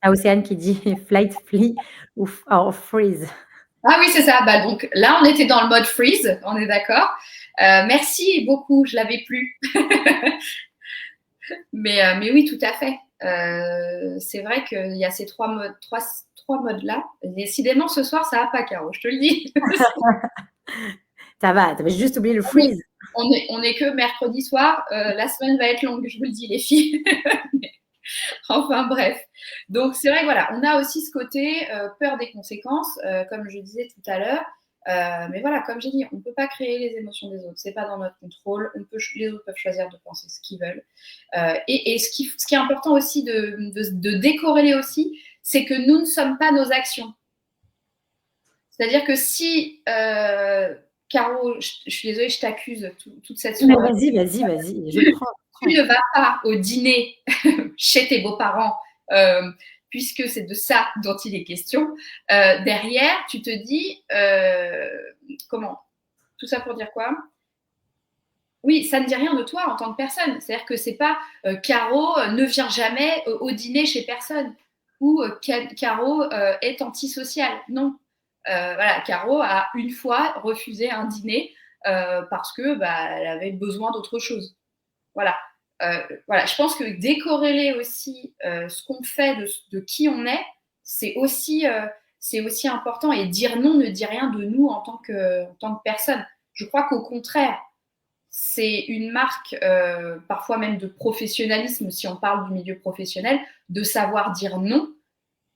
Océane qui dit flight, flee ou freeze. Ah oui, c'est ça. Donc là, on était dans le mode freeze, on est d'accord. Merci beaucoup, je l'avais plus. mais oui, tout à fait. C'est vrai qu'il y a ces trois modes-là. Décidément, ce soir, ça va pas, Caro, je te le dis. Ça va, t'avais juste oublié le freeze. On est que mercredi soir. La semaine va être longue, je vous le dis, les filles. Enfin bref. Donc c'est vrai que voilà, on a aussi ce côté peur des conséquences, comme je disais tout à l'heure. Mais voilà, comme j'ai dit, on ne peut pas créer les émotions des autres. C'est pas dans notre contrôle. Les autres peuvent choisir de penser ce qu'ils veulent. Et ce qui est important aussi de décorréler aussi, c'est que nous ne sommes pas nos actions. C'est-à-dire que si Caro, je suis désolée, je t'accuse toute cette soirée. Vas-y, je prends. Tu ne vas pas au dîner chez tes beaux-parents, puisque c'est de ça dont il est question. Derrière, tu te dis, comment? Tout ça pour dire quoi? Oui, ça ne dit rien de toi en tant que personne. C'est-à-dire que c'est pas Caro ne vient jamais au dîner chez personne ou Caro est antisociale. Non. Voilà, Caro a une fois refusé un dîner parce que elle avait besoin d'autre chose. Voilà. Voilà, je pense que décorréler aussi ce qu'on fait de qui on est, c'est aussi important. Et dire non ne dit rien de nous en tant que personne. Je crois qu'au contraire, c'est une marque, parfois même de professionnalisme, si on parle du milieu professionnel, de savoir dire non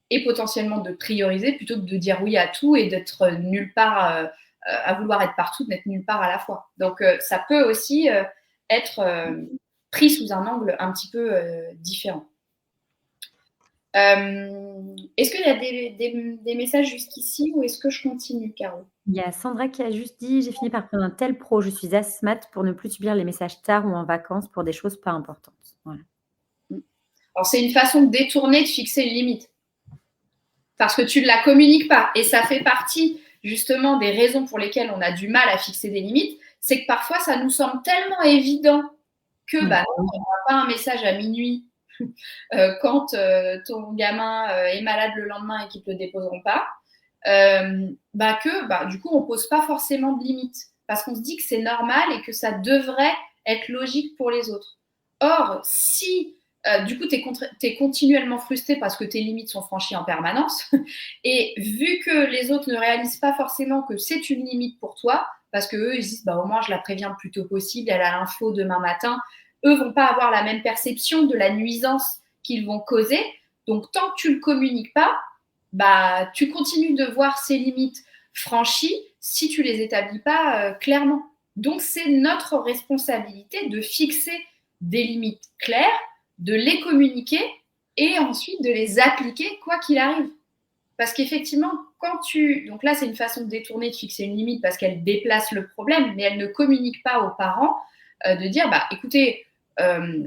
et potentiellement de prioriser plutôt que de dire oui à tout et d'être nulle part, à vouloir être partout, d'être nulle part à la fois. Donc, ça peut aussi être pris sous un angle un petit peu différent. Est-ce qu'il y a des messages jusqu'ici ou est-ce que je continue, Caro? Il y a Sandra qui a juste dit: «J'ai fini par prendre un tel pro, je suis asthmate pour ne plus subir les messages tard ou en vacances pour des choses pas importantes». Voilà. Alors, c'est une façon détournée de fixer une limite. Parce que tu ne la communiques pas. Et ça fait partie, justement, des raisons pour lesquelles on a du mal à fixer des limites. C'est que parfois, ça nous semble tellement évident que on n'envoie pas un message à minuit quand ton gamin est malade le lendemain et qu'ils ne te le déposeront pas. Du coup, on ne pose pas forcément de limites parce qu'on se dit que c'est normal et que ça devrait être logique pour les autres. Or, si du coup, tu es continuellement frustré parce que tes limites sont franchies en permanence et vu que les autres ne réalisent pas forcément que c'est une limite pour toi, parce qu'eux, ils disent au moins je la préviens le plus tôt possible, elle a l'info demain matin, eux vont pas avoir la même perception de la nuisance qu'ils vont causer. Donc, tant que tu ne le communiques pas, tu continues de voir ces limites franchies si tu les établis pas clairement. Donc, c'est notre responsabilité de fixer des limites claires, de les communiquer et ensuite de les appliquer quoi qu'il arrive. Parce qu'effectivement, donc là, c'est une façon détournée de fixer une limite parce qu'elle déplace le problème, mais elle ne communique pas aux parents de dire, écoutez,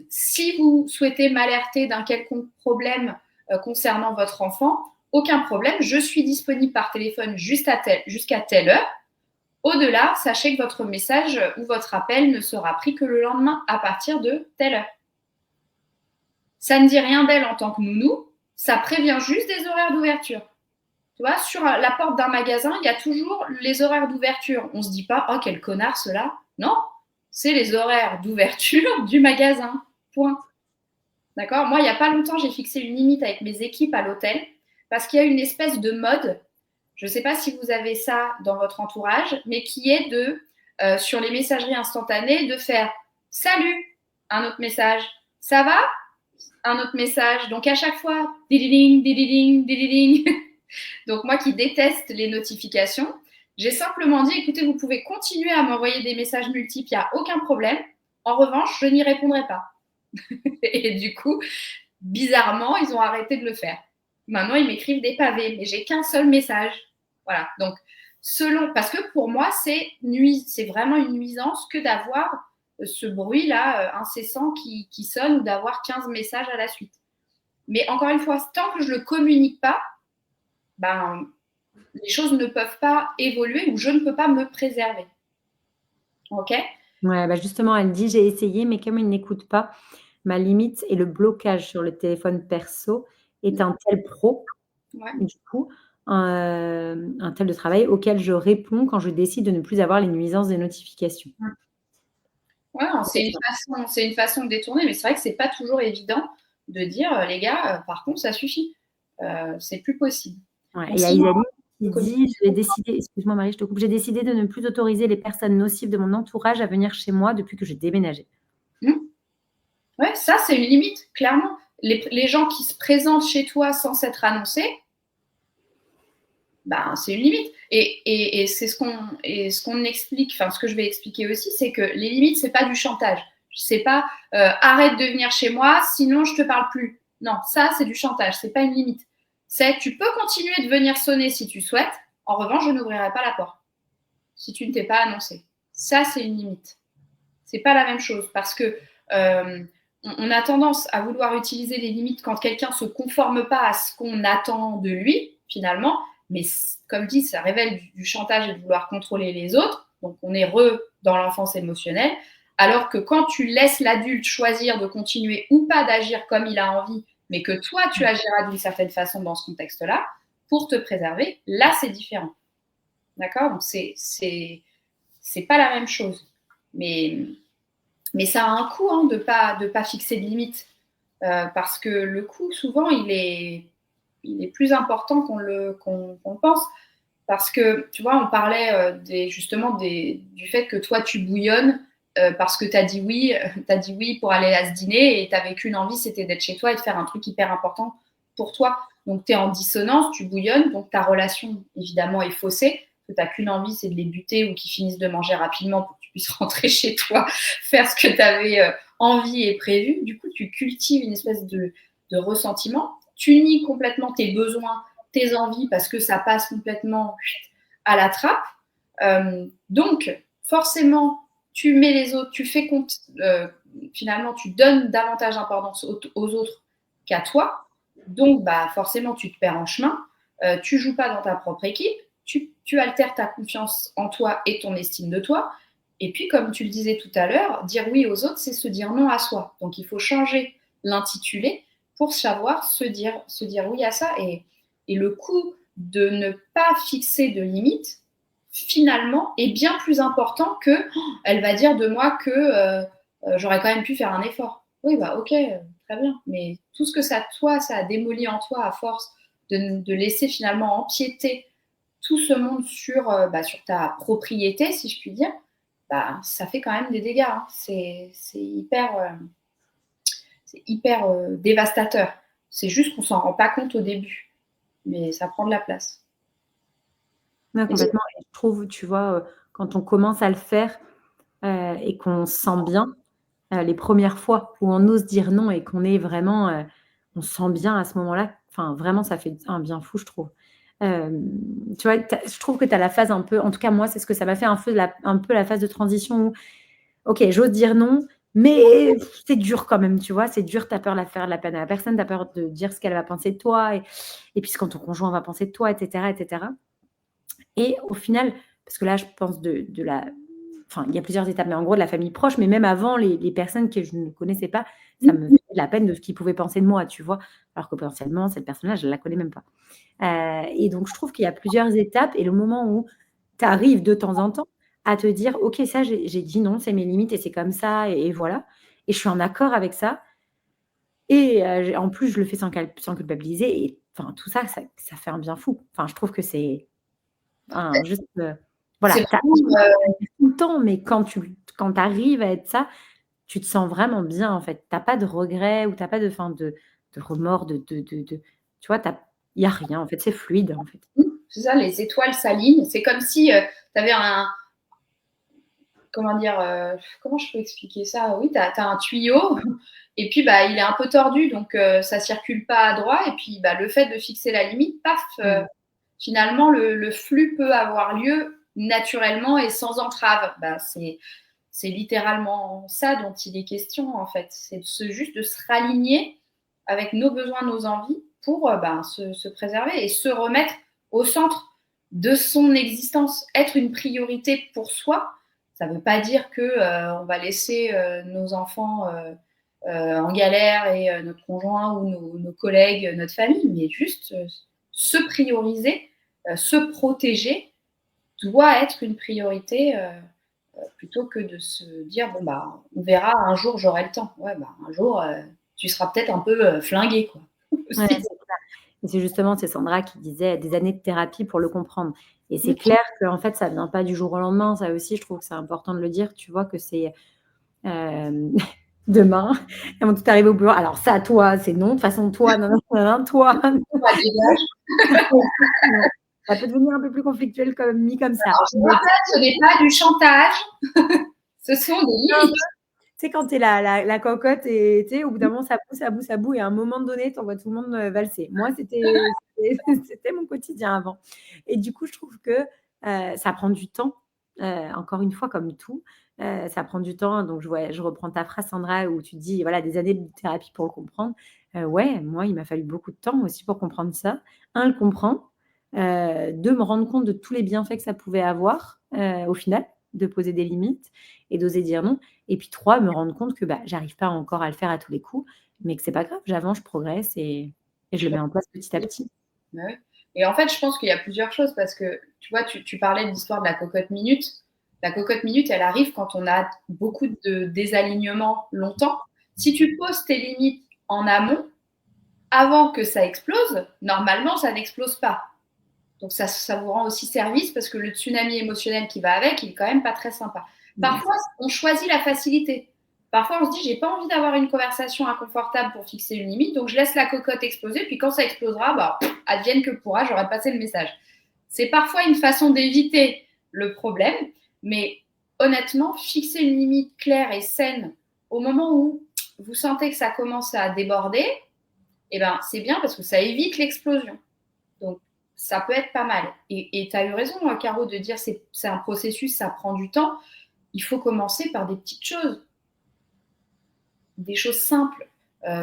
si vous souhaitez m'alerter d'un quelconque problème concernant votre enfant, aucun problème, je suis disponible par téléphone jusqu'à telle heure. Au-delà, sachez que votre message ou votre appel ne sera pris que le lendemain à partir de telle heure. Ça ne dit rien d'elle en tant que nounou, ça prévient juste des horaires d'ouverture. Tu vois, sur la porte d'un magasin, il y a toujours les horaires d'ouverture. On ne se dit pas « Oh, quel connard, ceux-là !» Non, c'est les horaires d'ouverture du magasin. Point. D'accord? Moi, il n'y a pas longtemps, j'ai fixé une limite avec mes équipes à l'hôtel parce qu'il y a une espèce de mode, je ne sais pas si vous avez ça dans votre entourage, mais qui est sur les messageries instantanées, de faire « Salut !» un autre message. « Ça va ?» un autre message. Donc, à chaque fois, « Dididing, dididing, dididing ». Donc, moi qui déteste les notifications, j'ai simplement dit « Écoutez, vous pouvez continuer à m'envoyer des messages multiples, il n'y a aucun problème. En revanche, je n'y répondrai pas. » Et du coup, bizarrement, ils ont arrêté de le faire. Maintenant, ils m'écrivent des pavés, mais j'ai qu'un seul message. Voilà. Donc, parce que pour moi, c'est vraiment une nuisance que d'avoir ce bruit-là incessant qui sonne ou d'avoir 15 messages à la suite. Mais encore une fois, tant que je ne le communique pas, les choses ne peuvent pas évoluer ou je ne peux pas me préserver. OK? Ouais, justement, elle dit: «J'ai essayé, mais comme il n'écoute pas, ma limite est le blocage sur le téléphone perso est un tel pro, Ouais. du coup, un tel de travail auquel je réponds quand je décide de ne plus avoir les nuisances des notifications». Ouais, c'est une façon de détourner, mais c'est vrai que c'est pas toujours évident de dire les gars, par contre, ça suffit. C'est plus possible. Ouais, Donc, et il y a sinon, Isalie qui dit: «J'ai décidé», excuse-moi Marie, je te coupe, «j'ai décidé de ne plus autoriser les personnes nocives de mon entourage à venir chez moi depuis que j'ai déménagé». Ouais, ça, c'est une limite, clairement. Les gens qui se présentent chez toi sans s'être annoncés, c'est une limite. Et c'est ce qu'on explique, enfin, ce que je vais expliquer aussi, c'est que les limites, c'est pas du chantage. C'est pas arrête de venir chez moi, sinon je te parle plus. Non, ça, c'est du chantage, c'est pas une limite. C'est tu peux continuer de venir sonner si tu souhaites, en revanche, je n'ouvrirai pas la porte si tu ne t'es pas annoncé. Ça, c'est une limite. C'est pas la même chose parce que on a tendance à vouloir utiliser les limites quand quelqu'un se conforme pas à ce qu'on attend de lui, finalement. Mais comme dit, ça révèle du chantage et de vouloir contrôler les autres. Donc, on est dans l'enfance émotionnelle. Alors que quand tu laisses l'adulte choisir de continuer ou pas d'agir comme il a envie, mais que toi, tu agiras d'une certaine façon dans ce contexte-là, pour te préserver, là, c'est différent. D'accord? Donc, c'est pas la même chose. Mais ça a un coût de pas fixer de limite. Parce que le coût, souvent, il est plus important qu'on le pense. Parce que, tu vois, on parlait justement du fait que toi, tu bouillonnes parce que tu as dit oui pour aller à ce dîner et tu n'avais qu'une envie, c'était d'être chez toi et de faire un truc hyper important pour toi. Donc, tu es en dissonance, tu bouillonnes, donc ta relation, évidemment, est faussée. Que tu n'as qu'une envie, c'est de les buter ou qu'ils finissent de manger rapidement pour que tu puisses rentrer chez toi, faire ce que tu avais envie et prévu. Du coup, tu cultives une espèce de ressentiment. Tu nies complètement tes besoins, tes envies, parce que ça passe complètement à la trappe. Donc, forcément, tu mets les autres, tu fais compte, finalement, tu donnes davantage d'importance aux autres qu'à toi. Donc, forcément, tu te perds en chemin. Tu joues pas dans ta propre équipe. Tu altères ta confiance en toi et ton estime de toi. Et puis, comme tu le disais tout à l'heure, dire oui aux autres, c'est se dire non à soi. Donc, il faut changer l'intitulé pour savoir se dire oui à ça. Et le coût de ne pas fixer de limites, finalement, est bien plus important que elle va dire de moi que j'aurais quand même pu faire un effort. Oui, ok, très bien. Mais tout ce que ça a démoli en toi à force de laisser finalement empiéter tout ce monde sur ta propriété, si je puis dire, ça fait quand même des dégâts. Hein. C'est hyper dévastateur. C'est juste qu'on s'en rend pas compte au début, mais ça prend de la place. Ouais, complètement. Et je trouve, tu vois, quand on commence à le faire et qu'on se sent bien, les premières fois où on ose dire non et qu'on est vraiment, on se sent bien à ce moment-là, enfin vraiment ça fait un bien fou, je trouve. Tu vois, je trouve que tu as la phase un peu, en tout cas moi c'est ce que ça m'a fait un peu la phase de transition où, OK, j'ose dire non, mais c'est dur quand même, tu vois? C'est dur, tu as peur de faire de la peine à la personne, tu as peur de dire ce qu'elle va penser de toi et puis ce quand ton conjoint va penser de toi et cetera et cetera. Et au final, parce que là je pense de la, enfin, il y a plusieurs étapes, mais en gros, de la famille proche, mais même avant, les personnes que je ne connaissais pas, ça me faisait de la peine de ce qu'ils pouvaient penser de moi, tu vois? Alors que potentiellement, cette personne-là, je ne la connais même pas. Et donc je trouve qu'il y a plusieurs étapes et le moment où tu arrives de temps en temps à te dire: «OK, ça, j'ai dit non, c'est mes limites et c'est comme ça et voilà et je suis en accord avec ça et en plus, je le fais sans culpabiliser et enfin, tout ça, ça fait un bien fou». Enfin, je trouve que c'est juste, C'est voilà, tu as vraiment, tout le temps, mais quand tu arrives à être ça, tu te sens vraiment bien, en fait. Tu as pas de regrets ou tu as pas de enfin, de remords, tu vois? Il y a rien, en fait, c'est fluide, en fait. c'est ça, les étoiles s'alignent. C'est comme si, tu avais un comment dire, comment je peux expliquer ça? Oui, tu as un tuyau et puis, bah, il est un peu tordu donc ça circule pas à droit et puis, bah, le fait de fixer la limite, paf, Mmh. finalement le flux peut avoir lieu naturellement et sans entrave. Bah, c'est littéralement ça dont il est question, en fait. C'est juste de se raligner avec nos besoins, nos envies pour, ben, se préserver et se remettre au centre de son existence. Être une priorité pour soi, ça ne veut pas dire que, on va laisser, nos enfants, en galère et notre conjoint ou nos collègues, notre famille, mais juste, se prioriser, se protéger doit être une priorité, plutôt que de se dire: «Bon, bah, on verra, un jour j'aurai le temps». Ouais, bah, un jour, tu seras peut-être un peu, flingué, quoi, Ouais, aussi. c'est clair et c'est justement, c'est Sandra qui disait: «Des années de thérapie pour le comprendre» et c'est Mmh. clair qu'en fait, ça vient pas du jour au lendemain. Ça aussi, je trouve que c'est important de le dire, tu vois? Que c'est, hem, demain, elles vont toutes arriver au bureau: «Alors ça, toi, c'est non. De toute façon, toi, nin nin nin nin, toi, Bah, dégage. non». Ça peut devenir un peu plus conflictuel comme mis comme ça, Alors je mais rappelle, ce n'est pas du chantage, ce sont des non, limites. tu sais, quand tu es la cocotte et tu sais, au bout d'un moment, ça bout, ça bout, ça bout et à un moment donné, tu envoies tout le monde, valser. Moi, c'était c'était mon quotidien avant et du coup, je trouve que, ça prend du temps, encore une fois, comme tout, ça prend du temps. Donc je reprends ta phrase, Sandra, où tu dis, voilà, des années de thérapie pour le comprendre. Ouais, moi, il m'a fallu beaucoup de temps aussi pour comprendre ça. Un, le comprendre, 2, me rendre compte de tous les bienfaits que ça pouvait avoir, au final, de poser des limites et d'oser dire non. Et puis 3, me rendre compte que, bah, j'arrive pas encore à le faire à tous les coups, mais que c'est pas grave, j'avance, je progresse et je le mets en place petit à petit. Bah, ouais et en fait, je pense qu'il y a plusieurs choses parce que, tu vois, tu parlais de l'histoire de la cocotte minute. La cocotte minute, elle arrive quand on a beaucoup de désalignements longtemps. Si tu poses tes limites en amont, avant que ça explose, normalement, ça n'explose pas. Donc ça vous rend aussi service parce que le tsunami émotionnel qui va avec, il est quand même pas très sympa. Ouais, Parfois, on choisit la facilité. Parfois, on se dit, j'ai pas envie d'avoir une conversation inconfortable pour fixer une limite, donc je laisse la cocotte exploser, puis quand ça explosera, bah, advienne que pourra, j'aurai passé le message. C'est parfois une façon d'éviter le problème, mais honnêtement, fixer une limite claire et saine au moment où vous sentez que ça commence à déborder, eh ben, c'est bien parce que ça évite l'explosion. Donc, ça peut être pas mal. Et tu as eu raison, Caro, de dire c'est un processus, ça prend du temps. Il faut commencer par des petites choses, des choses simples.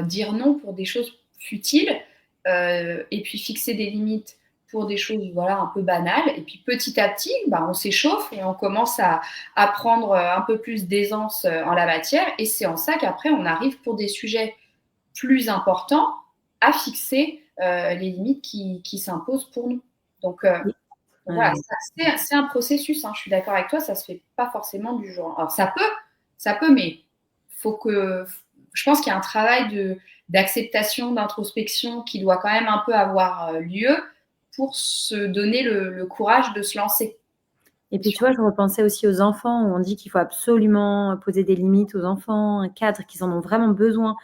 Dire non pour des choses futiles et puis fixer des limites pour des choses voilà, un peu banales. Et puis petit à petit, bah, on s'échauffe et on commence à prendre un peu plus d'aisance en la matière. Et c'est en ça qu'après, on arrive pour des sujets plus important à fixer les limites qui s'imposent pour nous. Donc, euh, oui, donc voilà, ouais, c'est un processus. Hein, je suis d'accord avec toi, ça se fait pas forcément du jour. Alors ça peut, mais faut que, je pense qu'il y a un travail d'acceptation, d'introspection qui doit quand même un peu avoir lieu pour se donner le courage de se lancer. et puis, tu vois, je repensais aussi aux enfants où on dit qu'il faut absolument poser des limites aux enfants, un cadre, qu'ils en ont vraiment besoin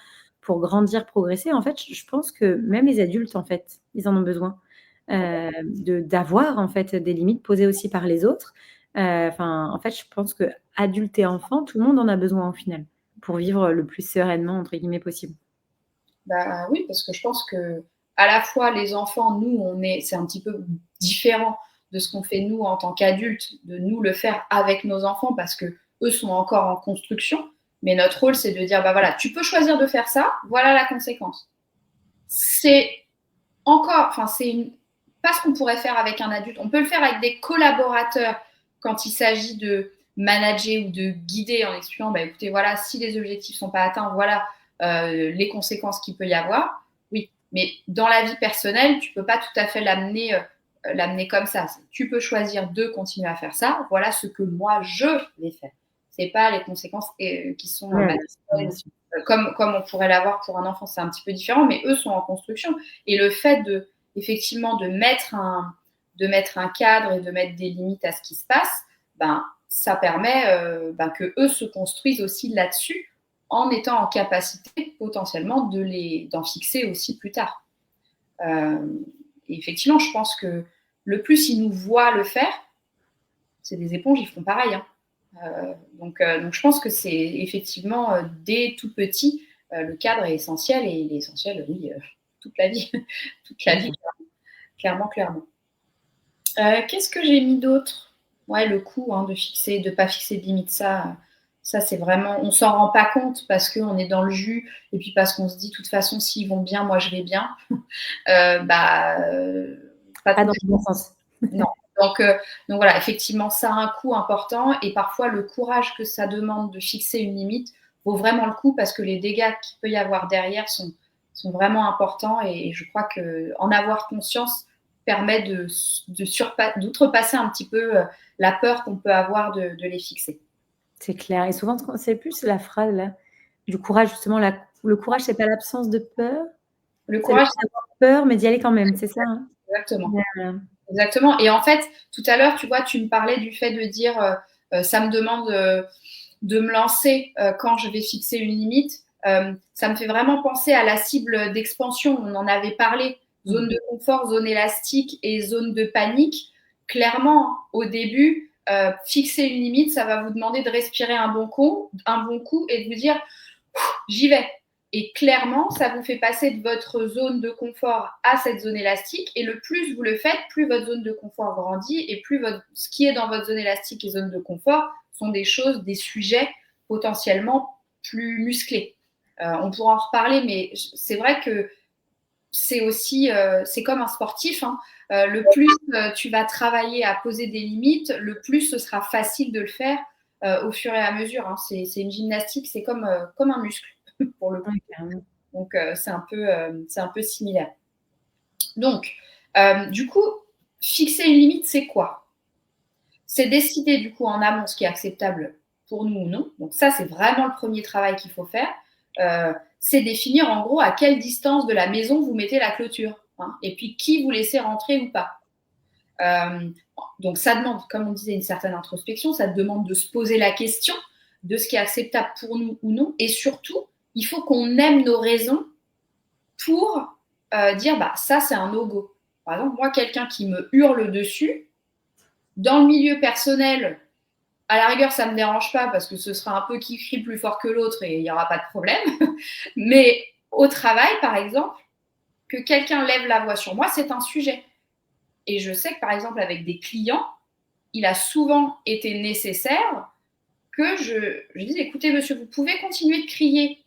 pour grandir, progresser. En fait, je pense que même les adultes, en fait, ils en ont besoin, d'avoir, en fait, des limites posées aussi par les autres. Enfin, en fait, je pense qu'adultes et enfants, tout le monde en a besoin au final, pour vivre le plus «sereinement» entre guillemets possible. Bah oui, parce que je pense que à la fois les enfants, nous, c'est un petit peu différent de ce qu'on fait nous en tant qu'adultes, de nous le faire avec nos enfants parce que eux sont encore en construction. Mais notre rôle, c'est de dire, bah voilà, tu peux choisir de faire ça, voilà la conséquence. C'est enfin, pas ce qu'on pourrait faire avec un adulte. On peut le faire avec des collaborateurs quand il s'agit de manager ou de guider en expliquant, bah, écoutez, voilà, si les objectifs ne sont pas atteints, voilà les conséquences qu'il peut y avoir. Oui, mais dans la vie personnelle, tu ne peux pas tout à fait l'amener l'amener comme ça. Tu peux choisir de continuer à faire ça. Voilà ce que moi, je vais faire. Ce n'est pas les conséquences qui sont matérielles, comme on pourrait l'avoir pour un enfant. C'est un petit peu différent, mais eux sont en construction. Et le fait effectivement, de mettre un cadre et de mettre des limites à ce qui se passe, ben, ça permet que eux se construisent aussi là-dessus en étant en capacité potentiellement d'en fixer aussi plus tard. Et effectivement, je pense que le plus ils nous voient le faire, c'est des éponges, ils font pareil. Hein. Donc, je pense que c'est effectivement, dès tout petit, le cadre est essentiel, et il est essentiel, oui, toute la vie. Toute la vie, clairement. Qu'est-ce que j'ai mis d'autre? Ouais, le coup de ne pas fixer de limite, ça c'est vraiment, on s'en rend pas compte parce qu'on est dans le jus, et puis parce qu'on se dit, de toute façon, s'ils vont bien, moi je vais bien. Pas dans le bon sens. Non. Donc voilà, effectivement, ça a un coût important, et parfois le courage que ça demande de fixer une limite vaut vraiment le coup, parce que les dégâts qu'il peut y avoir derrière sont vraiment importants, et je crois qu'en avoir conscience permet d'outrepasser un petit peu la peur qu'on peut avoir de les fixer. C'est clair. Et souvent, c'est plus la phrase là, du courage, justement. Le courage, c'est pas l'absence de peur, Le c'est le courage, fait d'avoir peur, mais d'y aller quand même, c'est ça, hein? exactement. Ouais. Exactement. Et en fait, tout à l'heure, tu vois, tu me parlais du fait de dire ça me demande de me lancer quand je vais fixer une limite. Ça me fait vraiment penser à la cible d'expansion. On en avait parlé, zone de confort, zone élastique et zone de panique. Clairement, au début, fixer une limite, ça va vous demander de respirer un bon coup et de vous dire j'y vais. Et clairement, ça vous fait passer de votre zone de confort à cette zone élastique. Et le plus vous le faites, plus votre zone de confort grandit, et plus ce qui est dans votre zone élastique et zone de confort sont des sujets potentiellement plus musclés. On pourra en reparler, mais c'est vrai que c'est aussi, c'est comme un sportif. Hein. Le plus tu vas travailler à poser des limites, le plus ce sera facile de le faire au fur et à mesure. Hein. C'est une gymnastique, c'est comme un muscle. Pour le coup. Donc, c'est un peu similaire. Donc, du coup, fixer une limite, c'est quoi? C'est décider, du coup, en amont ce qui est acceptable pour nous ou non. Donc, ça, c'est vraiment le premier travail qu'il faut faire. C'est définir, en gros, à quelle distance de la maison vous mettez la clôture. Hein, et puis, qui vous laissez rentrer ou pas. Donc, ça demande, comme on disait, une certaine introspection. Ça demande de se poser la question de ce qui est acceptable pour nous ou non. Et surtout, il faut qu'on aime nos raisons pour dire ça, c'est un no-go. Par exemple, moi, quelqu'un qui me hurle dessus, dans le milieu personnel, à la rigueur, ça ne me dérange pas parce que ce sera un peu qui crie plus fort que l'autre et il n'y aura pas de problème. Mais au travail, par exemple, que quelqu'un lève la voix sur moi, c'est un sujet. Et je sais que, par exemple, avec des clients, il a souvent été nécessaire que je dise, écoutez, monsieur, vous pouvez continuer de crier.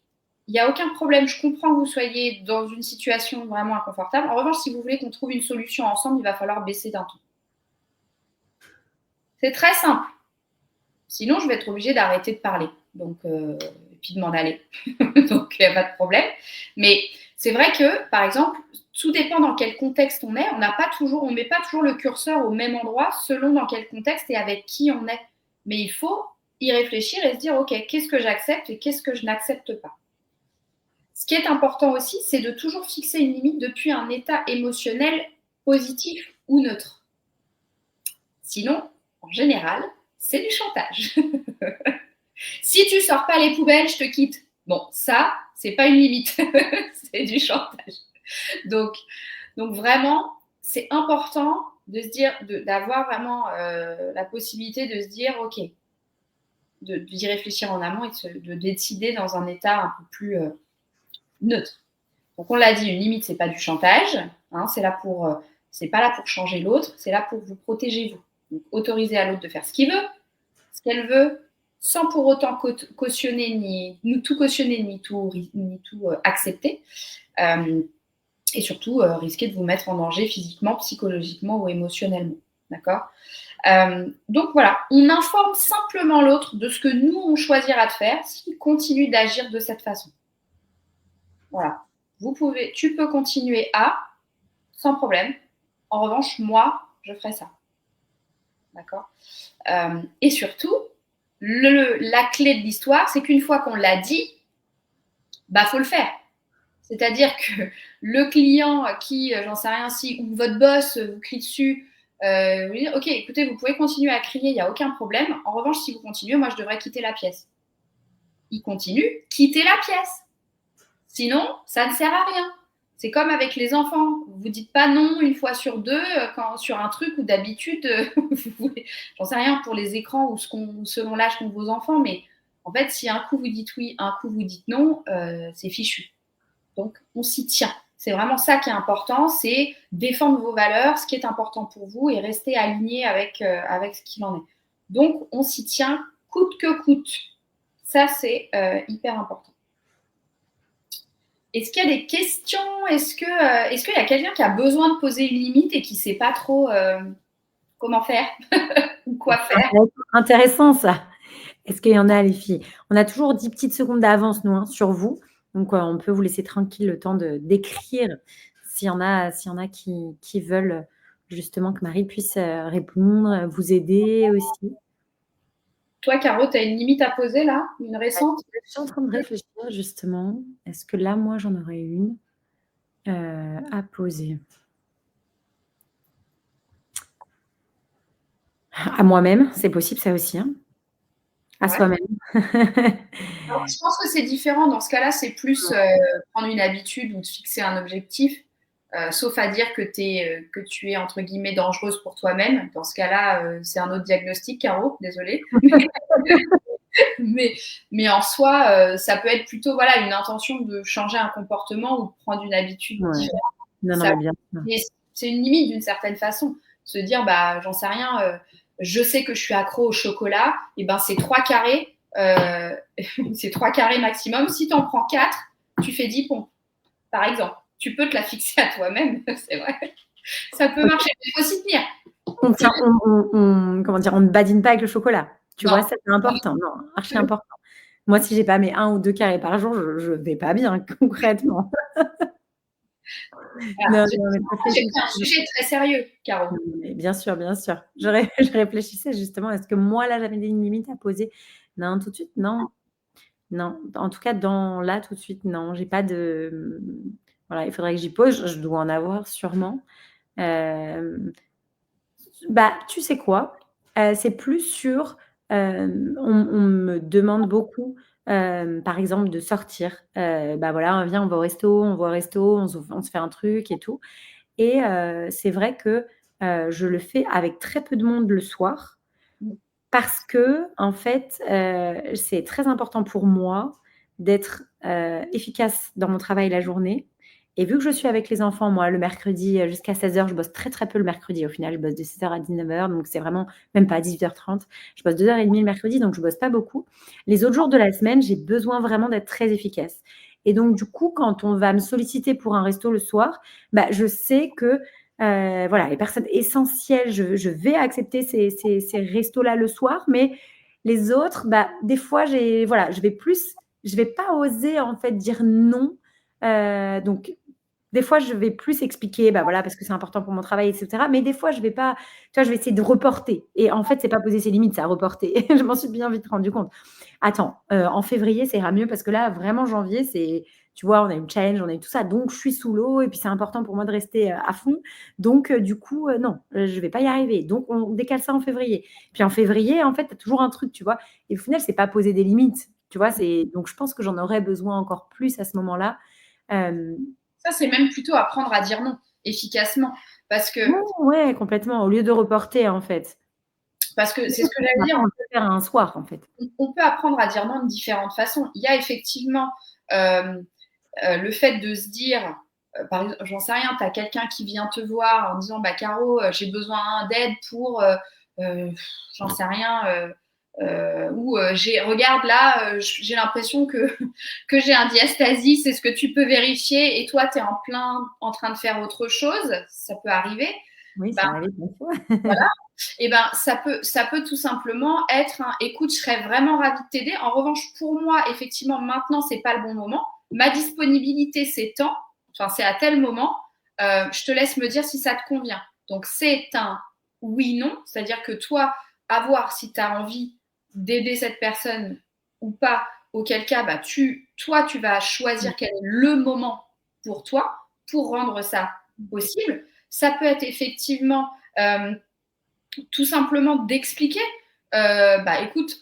Il n'y a aucun problème. Je comprends que vous soyez dans une situation vraiment inconfortable. En revanche, si vous voulez qu'on trouve une solution ensemble, il va falloir baisser d'un ton. C'est très simple. Sinon, je vais être obligée d'arrêter de parler. Donc, et puis de m'en aller. Donc, il n'y a pas de problème. Mais c'est vrai que, par exemple, tout dépend dans quel contexte on est. On ne met pas toujours le curseur au même endroit selon dans quel contexte et avec qui on est. Mais il faut y réfléchir et se dire, OK, qu'est-ce que j'accepte et qu'est-ce que je n'accepte pas. Ce qui est important aussi, c'est de toujours fixer une limite depuis un état émotionnel positif ou neutre. Sinon, en général, c'est du chantage. Si tu sors pas les poubelles, je te quitte. Bon, ça, c'est pas une limite, c'est du chantage. Donc vraiment, c'est important de se dire, d'avoir vraiment la possibilité de se dire, ok, d'y réfléchir en amont et de décider dans un état un peu plus neutre. Donc on l'a dit, une limite, c'est pas du chantage, hein, c'est pas là pour changer l'autre, c'est là pour vous protéger vous. Donc autoriser à l'autre de faire ce qu'il veut, ce qu'elle veut, sans pour autant cautionner ni tout accepter, et surtout risquer de vous mettre en danger physiquement, psychologiquement ou émotionnellement. D'accord ? Donc voilà, on informe simplement l'autre de ce que nous on choisira de faire s'il continue d'agir de cette façon. Voilà. Tu peux continuer sans problème, En revanche, moi, je ferai ça. D'accord. Et surtout, la clé de l'histoire, c'est qu'une fois qu'on l'a dit, bah, faut le faire. C'est-à-dire que le client qui, j'en sais rien, si ou votre boss vous crie dessus, vous dire ok, écoutez, vous pouvez continuer à crier, il n'y a aucun problème. En revanche, si vous continuez, moi, je devrais quitter la pièce. Il continue, quittez la pièce. Sinon, ça ne sert à rien. C'est comme avec les enfants. Vous dites pas non une fois sur deux quand, sur un truc où d'habitude, j'en sais rien pour les écrans ou selon l'âge qu'ont vos enfants, mais en fait, si un coup vous dites oui, un coup vous dites non, c'est fichu. Donc, on s'y tient. C'est vraiment ça qui est important, c'est défendre vos valeurs, ce qui est important pour vous et rester aligné avec ce qu'il en est. Donc, on s'y tient coûte que coûte. Ça, c'est hyper important. Est-ce qu'il y a des questions? Est-ce qu'il y a quelqu'un qui a besoin de poser une limite et qui ne sait pas trop comment faire ou quoi faire? Intéressant ça. Est-ce qu'il y en a, les filles? On a toujours 10 petites secondes d'avance, nous, sur vous. Donc, on peut vous laisser tranquille le temps d'écrire s'il y en a qui veulent justement que Marie puisse répondre, vous aider aussi. Toi, Caro, tu as une limite à poser là? Une récente? Je suis en train de réfléchir justement. Est-ce que là, moi, j'en aurais une à poser? À moi-même, c'est possible ça aussi, hein? À soi-même. Alors, je pense que c'est différent. Dans ce cas-là, c'est plus prendre une habitude ou de fixer un objectif, sauf à dire que tu es, entre guillemets, dangereuse pour toi-même. Dans ce cas-là, c'est un autre diagnostic, Caro, désolée. mais en soi, ça peut être plutôt voilà, une intention de changer un comportement ou de prendre une habitude différente. Non, mais bien sûr. C'est une limite d'une certaine façon. Se dire, bah, j'en sais rien, je sais que je suis accro au chocolat, et ben c'est 3 carrés, c'est 3 carrés maximum. Si tu en prends 4, tu fais 10 pompes, par exemple. Tu peux te la fixer à toi-même, c'est vrai. Ça peut marcher, mais il faut s'y tenir. Comment dire, on ne badine pas avec le chocolat. Tu Non. vois, ça c'est important. Non, archi important. Moi, si j'ai pas mes 1 ou 2 carrés par jour, je vais pas bien, concrètement. Voilà, c'est un sujet très sérieux, Caro. Mais bien sûr, bien sûr. Je réfléchissais justement, est-ce que moi, là, j'avais une limite à poser? Non, tout de suite, non. Non, en tout cas, là, tout de suite, non. J'ai pas de voilà, il faudrait que j'y pose. Je dois en avoir sûrement. Bah, tu sais quoi? C'est plus sur, on me demande beaucoup, par exemple, de sortir. Bah, voilà, viens, on va au resto, on se fait un truc et tout. Et c'est vrai que, je le fais avec très peu de monde le soir parce qu'en fait, c'est très important pour moi d'être, efficace dans mon travail la journée et vu que je suis avec les enfants, moi, le mercredi, jusqu'à 16h, je bosse très, très peu le mercredi. Au final, je bosse de 6h à 19h, donc c'est vraiment même pas à 18h30. Je bosse 2h30 le mercredi, donc je bosse pas beaucoup. Les autres jours de la semaine, j'ai besoin vraiment d'être très efficace et donc du coup, quand on va me solliciter pour un resto le soir, bah, je sais que, voilà, les personnes essentielles, je vais accepter ces restos-là le soir, mais les autres, bah, des fois, voilà, je vais pas oser, en fait, dire non. Donc des fois, je vais plus expliquer, bah, voilà, parce que c'est important pour mon travail et cetera, mais des fois, je vais pas tu vois, je vais essayer de reporter et en fait, c'est pas poser ses limites, c'est à reporter. Je m'en suis bien vite rendu compte. Attends, en février, ça ira mieux parce que là, vraiment, janvier, c'est tu vois, on a eu une challenge, on a eu tout ça, donc je suis sous l'eau et puis c'est important pour moi de rester, à fond. Donc du coup, non, je vais pas y arriver. Donc on décale ça en février. Puis en février, en fait, tu as toujours un truc, tu vois? Et au final, c'est pas poser des limites, tu vois? Donc je pense que j'en aurais besoin encore plus à ce moment-là. Ça, c'est même plutôt apprendre à dire non efficacement. Parce que. Ouais, complètement. Au lieu de reporter, en fait. Parce que c'est ce que j'allais dire. On peut faire un soir, en fait. On peut apprendre à dire non de différentes façons. Il y a effectivement le fait de se dire, par exemple, j'en sais rien, tu as quelqu'un qui vient te voir en disant, bah, Caro, j'ai besoin d'aide pour, j'en sais rien, ou regarde là, j'ai l'impression que j'ai un diastasie, c'est ce que tu peux vérifier, et toi, tu es en train de faire autre chose, ça peut arriver. Oui, ça arrive bien sûr. Voilà. Et ben, ça peut tout simplement être écoute, je serais vraiment ravie de t'aider. En revanche, pour moi, effectivement, maintenant, c'est pas le bon moment. Ma disponibilité, c'est tant, enfin, c'est à tel moment. Je te laisse me dire si ça te convient. Donc, c'est un oui-non, c'est-à-dire que toi, à voir si tu as envie d'aider cette personne ou pas, auquel cas, bah, toi, tu vas choisir quel est le moment pour toi pour rendre ça possible. Ça peut être effectivement tout simplement d'expliquer, bah écoute,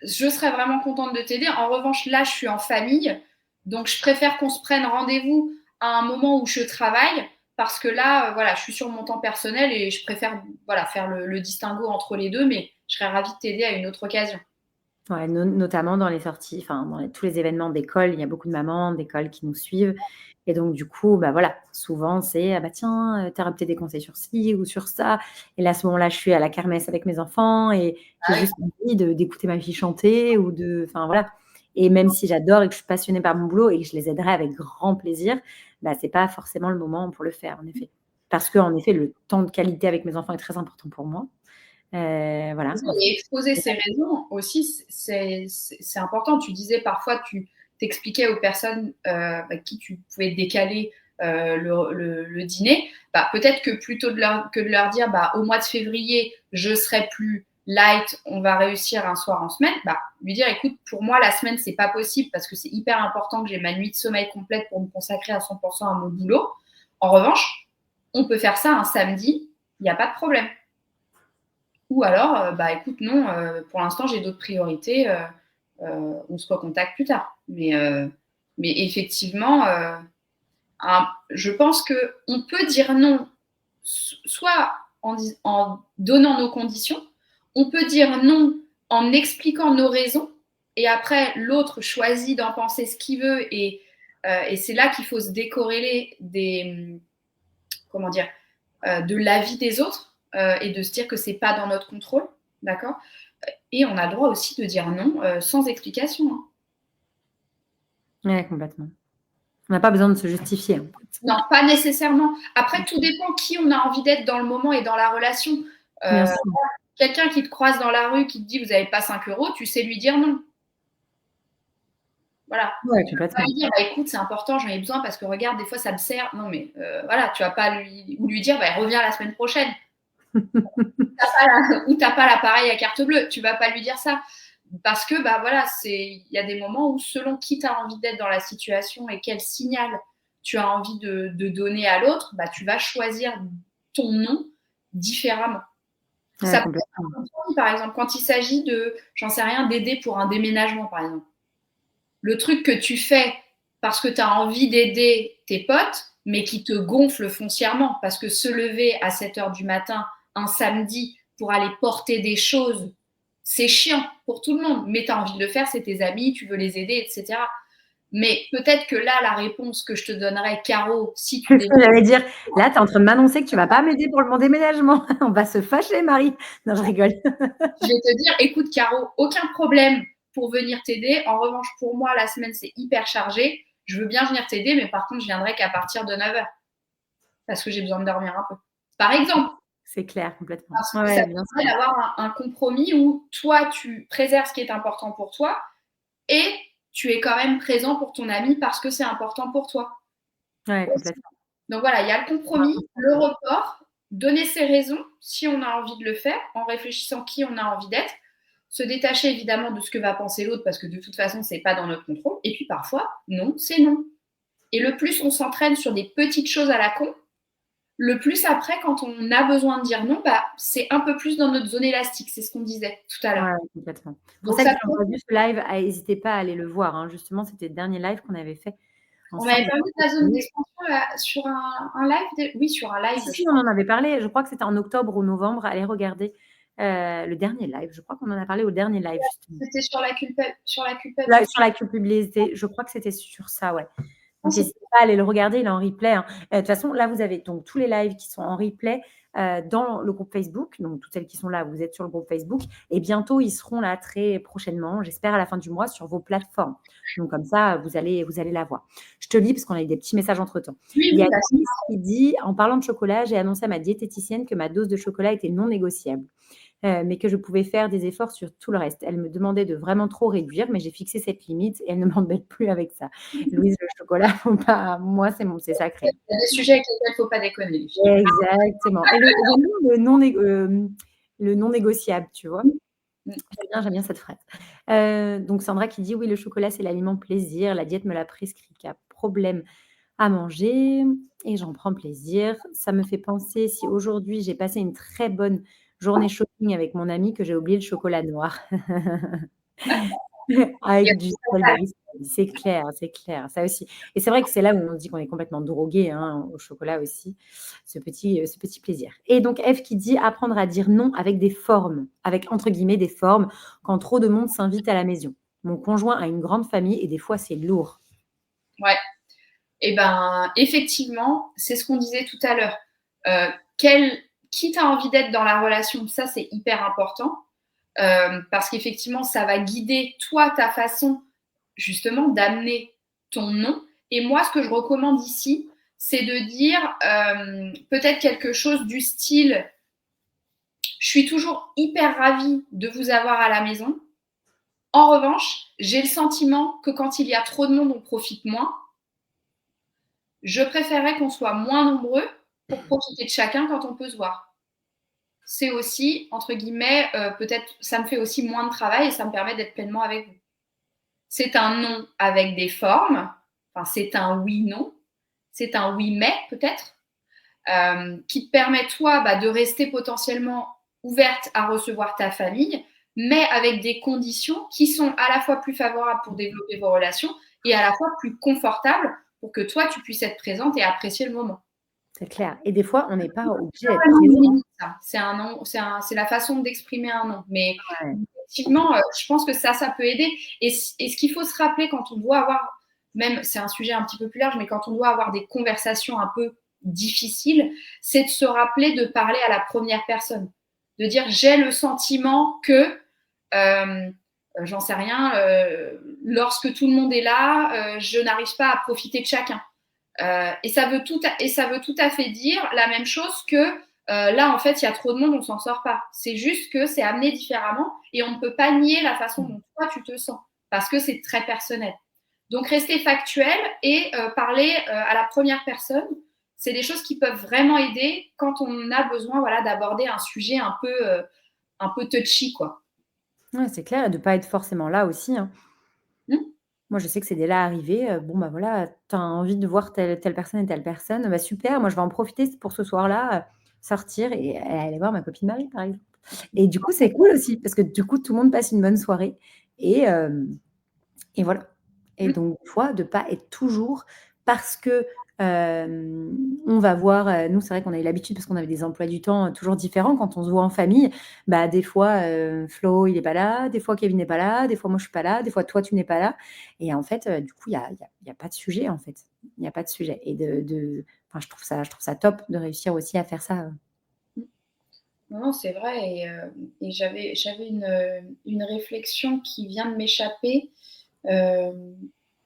je serais vraiment contente de t'aider. En revanche, là, je suis en famille, donc je préfère qu'on se prenne rendez-vous à un moment où je travaille, parce que là, voilà, je suis sur mon temps personnel et je préfère voilà, faire le distinguo entre les deux, mais je serais ravie de t'aider à une autre occasion. Ouais, notamment dans les sorties, enfin dans tous les événements d'école, il y a beaucoup de mamans d'école qui nous suivent et donc du coup, bah, voilà, souvent c'est: «Ah bah tiens, tu aurais peut-être des conseils sur ci ou sur ça» et là, à ce moment-là, je suis à la kermesse avec mes enfants et j'ai Ah oui, juste envie d'écouter ma fille chanter ou enfin voilà et même si j'adore et que je suis passionnée par mon boulot et que je les aiderai avec grand plaisir, bah, c'est pas forcément le moment pour le faire, en effet. Parce qu'en effet, le temps de qualité avec mes enfants est très important pour moi. Voilà, et exposer ses raisons aussi, c'est important. Tu disais parfois, tu t'expliquais aux personnes avec qui tu pouvais décaler le dîner. Bah, peut-être que plutôt que de leur dire bah, au mois de février, je serai plus light, on va réussir un soir en semaine, bah, lui dire écoute, pour moi, la semaine, c'est pas possible parce que c'est hyper important que j'ai ma nuit de sommeil complète pour me consacrer à 100% à mon boulot. En revanche, on peut faire ça un samedi, il n'y a pas de problème. Ou alors, bah écoute, non, pour l'instant, j'ai d'autres priorités, on se recontacte plus tard. Mais effectivement, je pense qu'on peut dire non, soit en donnant nos conditions, on peut dire non en expliquant nos raisons, et après, l'autre choisit d'en penser ce qu'il veut, et c'est là qu'il faut se décorréler comment dire, de l'avis des autres et de se dire que c'est pas dans notre contrôle, d'accord. Et on a le droit aussi de dire non sans explication. Hein. ouais, complètement. On n'a pas besoin de se justifier, en fait. Non, pas nécessairement. Après, tout dépend qui on a envie d'être dans le moment et dans la relation. Bien Euh, sûr. Quelqu'un qui te croise dans la rue, qui te dit vous n'avez pas 5 euros, tu sais lui dire non. Voilà. Ouais, Tu vas pas complètement. lui dire bah, écoute, c'est important, j'en ai besoin parce que regarde, des fois ça me sert. Non, mais voilà, tu vas pas lui dire bah, reviens la semaine prochaine. Ou t'as pas l'appareil à carte bleue, tu vas pas lui dire ça. Parce que bah voilà, il y a des moments où selon qui tu as envie d'être dans la situation et quel signal tu as envie de donner à l'autre, bah tu vas choisir ton nom différemment. Ouais, Ça peut être complètement. un compromis, par exemple, quand il s'agit de, j'en sais rien, d'aider pour un déménagement, par exemple. Le truc que tu fais parce que tu as envie d'aider tes potes, mais qui te gonfle foncièrement, parce que se lever à 7 heures du matin un samedi pour aller porter des choses, c'est chiant pour tout le monde, mais tu as envie de le faire, c'est tes amis, tu veux les aider, etc. Mais peut-être que là, la réponse que je te donnerais, Caro, si tu C'est ce que déménages, j'allais dire. Là, tu es en train de m'annoncer que tu vas pas m'aider pour mon déménagement. On va se fâcher, Marie. Non, je rigole. je vais te dire, écoute, Caro, aucun problème pour venir t'aider. En revanche, pour moi, la semaine, c'est hyper chargé. Je veux bien venir t'aider, mais par contre, je viendrai qu'à partir de 9 heures parce que j'ai besoin de dormir un peu. Par exemple, C'est clair, complètement. parce Ouais, que ça ouais, bien permet sûr. d'avoir un compromis où toi, tu préserves ce qui est important pour toi et tu es quand même présent pour ton ami parce que c'est important pour toi. Ouais, complètement. Donc voilà, il y a le compromis, le report, donner ses raisons si on a envie de le faire, en réfléchissant qui on a envie d'être, se détacher évidemment de ce que va penser l'autre parce que de toute façon, c'est pas dans notre contrôle. Et puis parfois, non, c'est non. Et le plus on s'entraîne sur des petites choses à la con, le plus après, quand on a besoin de dire non, bah, c'est un peu plus dans notre zone élastique. C'est ce qu'on disait tout à l'heure. Ouais, ouais, complètement. Pour Donc celles ça, qui n'ont pas vu ce live, n'hésitez pas à aller le voir, hein. Justement, c'était le dernier live qu'on avait fait on m'avait ensemble. parlé de la zone d'expansion là, sur un live. Oui, sur un live. Si, si, on en avait parlé. Je crois que c'était en octobre ou novembre. Allez regarder le dernier live. Je crois qu'on en a parlé au dernier live, justement. C'était sur la Là, culpabilité. sur la culpabilité, je crois que c'était sur ça, ouais. Non, Donc, n'hésitez pas à aller le regarder, il est en replay. Hein. De toute façon, là, vous avez donc tous les lives qui sont en replay dans le groupe Facebook. Donc, toutes celles qui sont là, vous êtes sur le groupe Facebook. Et bientôt, ils seront là très prochainement, j'espère à la fin du mois, sur vos plateformes. Donc, comme ça, vous allez la voir. Je te lis parce qu'on a eu des petits messages entre-temps. Oui, Il y oui, a bah, Denise qui dit, en parlant de chocolat, j'ai annoncé à ma diététicienne que ma dose de chocolat était non négociable. mais que je pouvais faire des efforts sur tout le reste. Elle me demandait de vraiment trop réduire, mais j'ai fixé cette limite et elle ne m'embête plus avec ça. Louise, le chocolat, faut pas moi, c'est Il sacré. y a des sujets avec lesquels il ne faut pas déconner, les filles. Exactement et le non négociable, tu vois? Mmh. J'aime bien cette phrase. Donc Sandra qui dit: «Oui, le chocolat, c'est l'aliment plaisir. La diète me l'a prescrit. Qu'il y a problème à manger et j'en prends plaisir. Ça me fait penser si aujourd'hui j'ai passé une très bonne journée shopping avec mon ami que j'ai oublié le chocolat noir Il y a avec du tout à faire. Strawberry. C'est clair, ça aussi et c'est vrai que c'est là où on se dit qu'on est complètement drogué, hein, au chocolat aussi, ce petit plaisir et donc Ève qui dit: «Apprendre à dire non avec des formes, avec entre guillemets «des formes», quand trop de monde s'invite à la maison. Mon conjoint a une grande famille et des fois c'est lourd». Ouais. Et ben, effectivement, c'est ce qu'on disait tout à l'heure. Quel qui tu as envie d'être dans la relation, ça, c'est hyper important, parce qu'effectivement, ça va guider toi, ta façon justement d'amener ton non. Et moi, ce que je recommande ici, c'est de dire, peut-être quelque chose du style: «Je suis toujours hyper ravie de vous avoir à la maison. En revanche, j'ai le sentiment que quand il y a trop de monde, on profite moins. Je préférerais qu'on soit moins nombreux pour profiter de chacun quand on peut se voir. C'est aussi, entre guillemets, peut-être, ça me fait aussi moins de travail et ça me permet d'être pleinement avec vous». C'est un non avec des formes, enfin, c'est un oui-non, c'est un oui-mais peut-être, qui te permet, toi, bah, de rester potentiellement ouverte à recevoir ta famille, mais avec des conditions qui sont à la fois plus favorables pour développer vos relations et à la fois plus confortables pour que toi, tu puisses être présente et apprécier le moment. C'est clair et des fois on n'est pas obligé Pas d'être vraiment une présent, limite, ça. C'est un non, c'est la façon d'exprimer un non. Mais ouais. effectivement, je pense que ça peut aider. Et ce qu'il faut se rappeler quand on doit avoir, même c'est un sujet un petit peu plus large, mais quand on doit avoir des conversations un peu difficiles, c'est de se rappeler de parler à la première personne. De dire: «J'ai le sentiment que, j'en sais rien, lorsque tout le monde est là, je n'arrive pas à profiter de chacun». Et ça veut tout à fait dire la même chose que là, en fait, il y a trop de monde, on s'en sort pas. C'est juste que c'est amené différemment et on ne peut pas nier la façon dont toi tu te sens parce que c'est très personnel. Donc, rester factuel et parler à la première personne, c'est des choses qui peuvent vraiment aider quand on a besoin, voilà, d'aborder un sujet un peu touchy, quoi. Ouais, c'est clair et de pas être forcément là aussi, hein. Mmh. Moi, je sais que c'est déjà arrivé, bon, bah, voilà, tu as envie de voir telle personne et telle personne, bah, super, moi je vais en profiter pour ce soir-là, sortir et aller voir ma copine Marie, par exemple. Et du coup, c'est cool aussi parce que du coup, tout le monde passe une bonne soirée et et voilà. Et Mmh. donc, toi, de pas être toujours parce que, on va voir, nous, c'est vrai qu'on a eu l'habitude parce qu'on avait des emplois du temps, toujours différents quand on se voit en famille. Bah, des fois, Flo, il est pas là, des fois Kevin n'est pas là, des fois moi je suis pas là, des fois toi tu n'es pas là et en fait, du coup, il y a pas de sujet, en fait. Il y a pas de sujet et enfin, je trouve ça top de réussir aussi à faire ça, Non, non, c'est vrai et j'avais une réflexion qui vient de m'échapper, hem,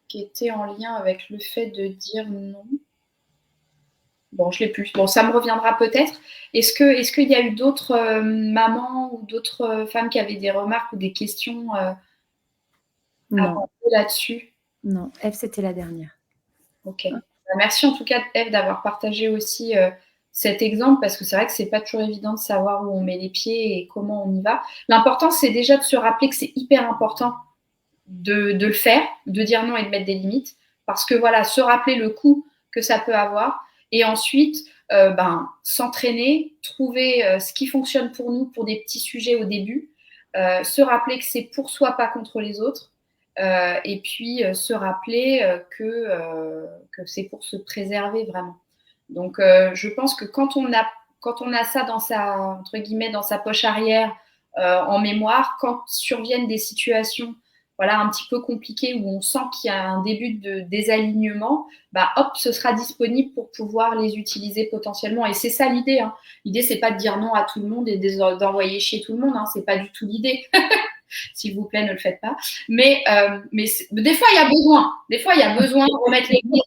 qui était en lien avec le fait de dire non. Bon, je l'ai plus. Bon, ça me reviendra peut-être. Est-ce qu'il y a eu d'autres, mamans ou d'autres, femmes qui avaient des remarques ou des questions, à Non, poser là-dessus? non, Ève, c'était la dernière. OK. Bah, merci en tout cas, Ève, d'avoir partagé aussi, cet exemple parce que c'est vrai que c'est pas toujours évident de savoir où on met les pieds et comment on y va. L'important, c'est déjà de se rappeler que c'est hyper important de le faire, de dire non et de mettre des limites parce que voilà, se rappeler le coût que ça peut avoir et ensuite, ben, s'entraîner, trouver, ce qui fonctionne pour nous pour des petits sujets au début, se rappeler que c'est pour soi, pas contre les autres, et puis, se rappeler, que c'est pour se préserver vraiment. Donc, je pense que quand on a ça dans sa entre guillemets «dans sa poche arrière», en mémoire, quand surviennent des situations, voilà, un petit peu compliquées où on sent qu'il y a un début de désalignement, bah, hop, ce sera disponible pour pouvoir les utiliser potentiellement et c'est ça l'idée, hein. L'idée, c'est pas de dire non à tout le monde et d'envoyer chier tout le monde, hein, c'est pas du tout l'idée. S'il vous plaît, ne le faites pas. Mais des fois, il y a besoin. Des fois, il y a besoin de remettre les clés.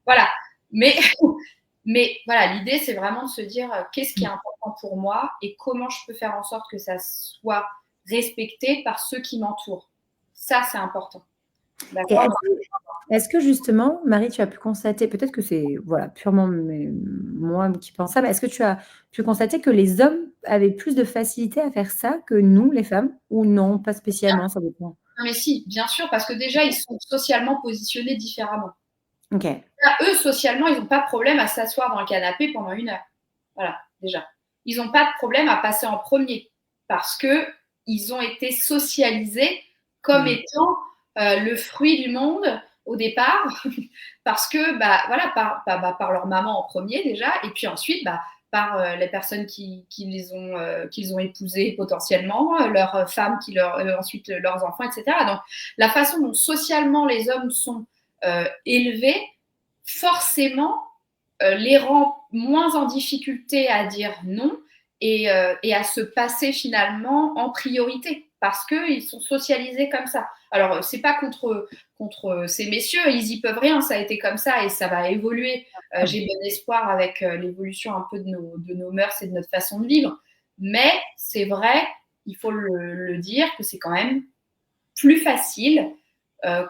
Voilà. Mais Mais voilà, l'idée, c'est vraiment de se dire qu'est-ce qui est important pour moi et comment je peux faire en sorte que ça soit respecté par ceux qui m'entourent. Ça, c'est important. Et D'accord? est-ce que justement, Marie, tu as pu constater, peut-être que c'est voilà, purement moi qui pense ça, mais est-ce que tu as pu constater que les hommes avaient plus de facilité à faire ça que nous, les femmes? Ou non, pas spécialement, ça dépend? Non, mais si, bien sûr, parce que déjà, ils sont socialement positionnés différemment. OK. Là, eux, socialement, ils n'ont pas de problème à s'asseoir dans le canapé pendant 1 heure. Voilà, déjà. Ils n'ont pas de problème à passer en premier parce qu'ils ont été socialisés comme Mmh. étant le fruit du monde au départ, parce que, bah, voilà, par leur maman en premier déjà, et puis ensuite, bah, par les personnes qu'ils ont épousées potentiellement, leurs femmes, ensuite leurs enfants, etc. Donc, la façon dont socialement les hommes sont élevés, forcément, les rend moins en difficulté à dire non et à se passer finalement en priorité parce qu'ils sont socialisés comme ça. Alors, c'est pas contre ces messieurs, ils y peuvent rien, ça a été comme ça et ça va évoluer. J'ai bon espoir avec l'évolution un peu de nos mœurs et de notre façon de vivre. Mais c'est vrai, il faut le dire, que c'est quand même plus facile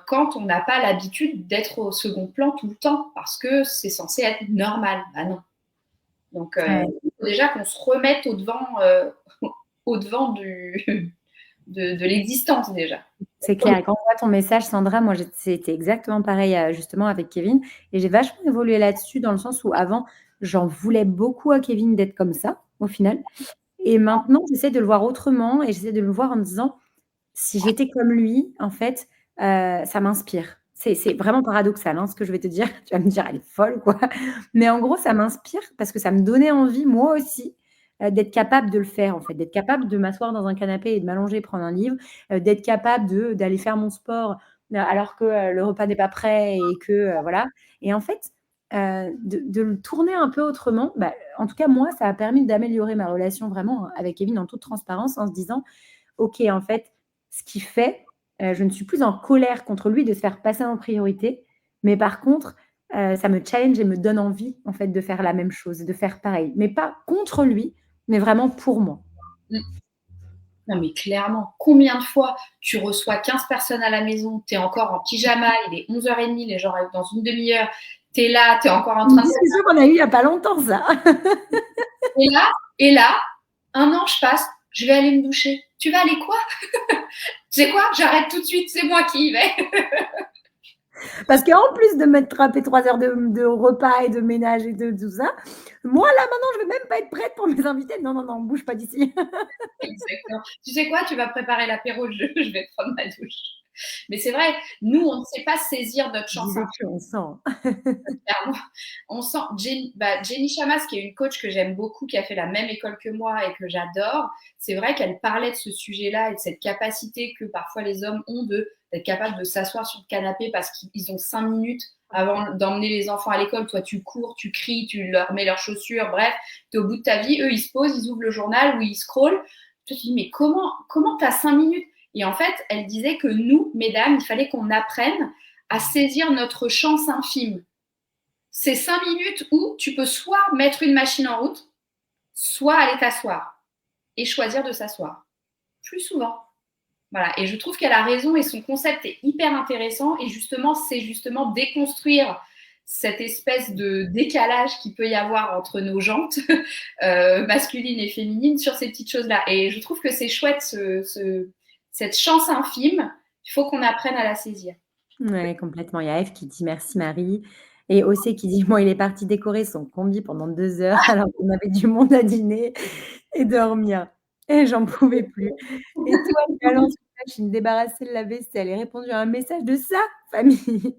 quand on n'a pas l'habitude d'être au second plan tout le temps, parce que c'est censé être normal. Bah non. Donc, Ouais. il faut déjà qu'on se remette au devant de l'existence déjà. C'est clair. Quand on voit ton message, Sandra, moi, c'était exactement pareil, justement avec Kevin, et j'ai vachement évolué là-dessus dans le sens où avant, j'en voulais beaucoup à Kevin d'être comme ça, au final, et maintenant, j'essaie de le voir autrement et j'essaie de le voir en me disant: «Si j'étais comme lui, en fait, ça m'inspire». C'est vraiment paradoxal, hein, ce que je vais te dire. Tu vas me dire: «Elle est folle ou quoi?» Mais en gros, ça m'inspire parce que ça me donnait envie, moi aussi, d'être capable de le faire, en fait, d'être capable de m'asseoir dans un canapé et de m'allonger, prendre un livre, d'être capable d'aller faire mon sport, alors que, le repas n'est pas prêt et que, voilà, et en fait, de le tourner un peu autrement, bah, en tout cas, moi, ça a permis d'améliorer ma relation vraiment avec Kevin en toute transparence en se disant: «OK, en fait, ce qu'il fait, je ne suis plus en colère contre lui de se faire passer en priorité, mais par contre, ça me challenge et me donne envie, en fait, de faire la même chose, de faire pareil. Mais pas contre lui, mais vraiment pour moi». Non, mais clairement, combien de fois tu reçois 15 personnes à la maison, tu es encore en pyjama, il est 11h30, les gens arrivent dans une demi-heure, tu es là, tu es encore en Une train de... discussion qu'on a eue il y a pas longtemps, ça. Et là, un an, je passe, je vais aller me doucher. Tu vas aller quoi? Tu sais quoi? J'arrête tout de suite, c'est moi qui y vais. Parce qu'en plus de m'être tapé 3 heures de repas et de ménage et de tout ça, moi, là, maintenant, je vais même pas être prête pour mes invités. Non, non, non, bouge pas d'ici. Exactement. Tu sais quoi? Tu vas préparer l'apéro, je vais prendre ma douche. Mais c'est vrai, nous, on ne sait pas saisir notre Je chance. disais que on sent. Clairement. On sent Jenny Chamas, qui est une coach que j'aime beaucoup, qui a fait la même école que moi et que j'adore. C'est vrai qu'elle parlait de ce sujet-là et de cette capacité que parfois les hommes ont d'être capables de s'asseoir sur le canapé parce qu'ils ont 5 minutes avant d'emmener les enfants à l'école. Toi, tu cours, tu cries, tu leur mets leurs chaussures, bref, tu es au bout de ta vie. Eux, ils se posent, ils ouvrent le journal ou ils scrollent. Toi, tu te dis, mais comment tu as 5 minutes? Et en fait, elle disait que nous, mesdames, il fallait qu'on apprenne à saisir notre chance infime. C'est 5 minutes où tu peux soit mettre une machine en route, soit aller t'asseoir et choisir de s'asseoir. Plus souvent. Voilà. Et je trouve qu'elle a raison et son concept est hyper intéressant. Et justement, c'est justement déconstruire cette espèce de décalage qu'il peut y avoir entre nos jantes masculines et féminines sur ces petites choses-là. Et je trouve que c'est chouette, cette chance infime. Il faut qu'on apprenne à la saisir. Ouais, complètement. Il y a Eve qui dit: «Merci Marie», et Ossé qui dit: «Moi, il est parti décorer son combi pendant 2 heures alors qu'on avait du monde à dîner et dormir et j'en pouvais plus». Et toi, tu as lancé une machine, débarrassé le lave-vaisselle et répondu à un message de sa famille.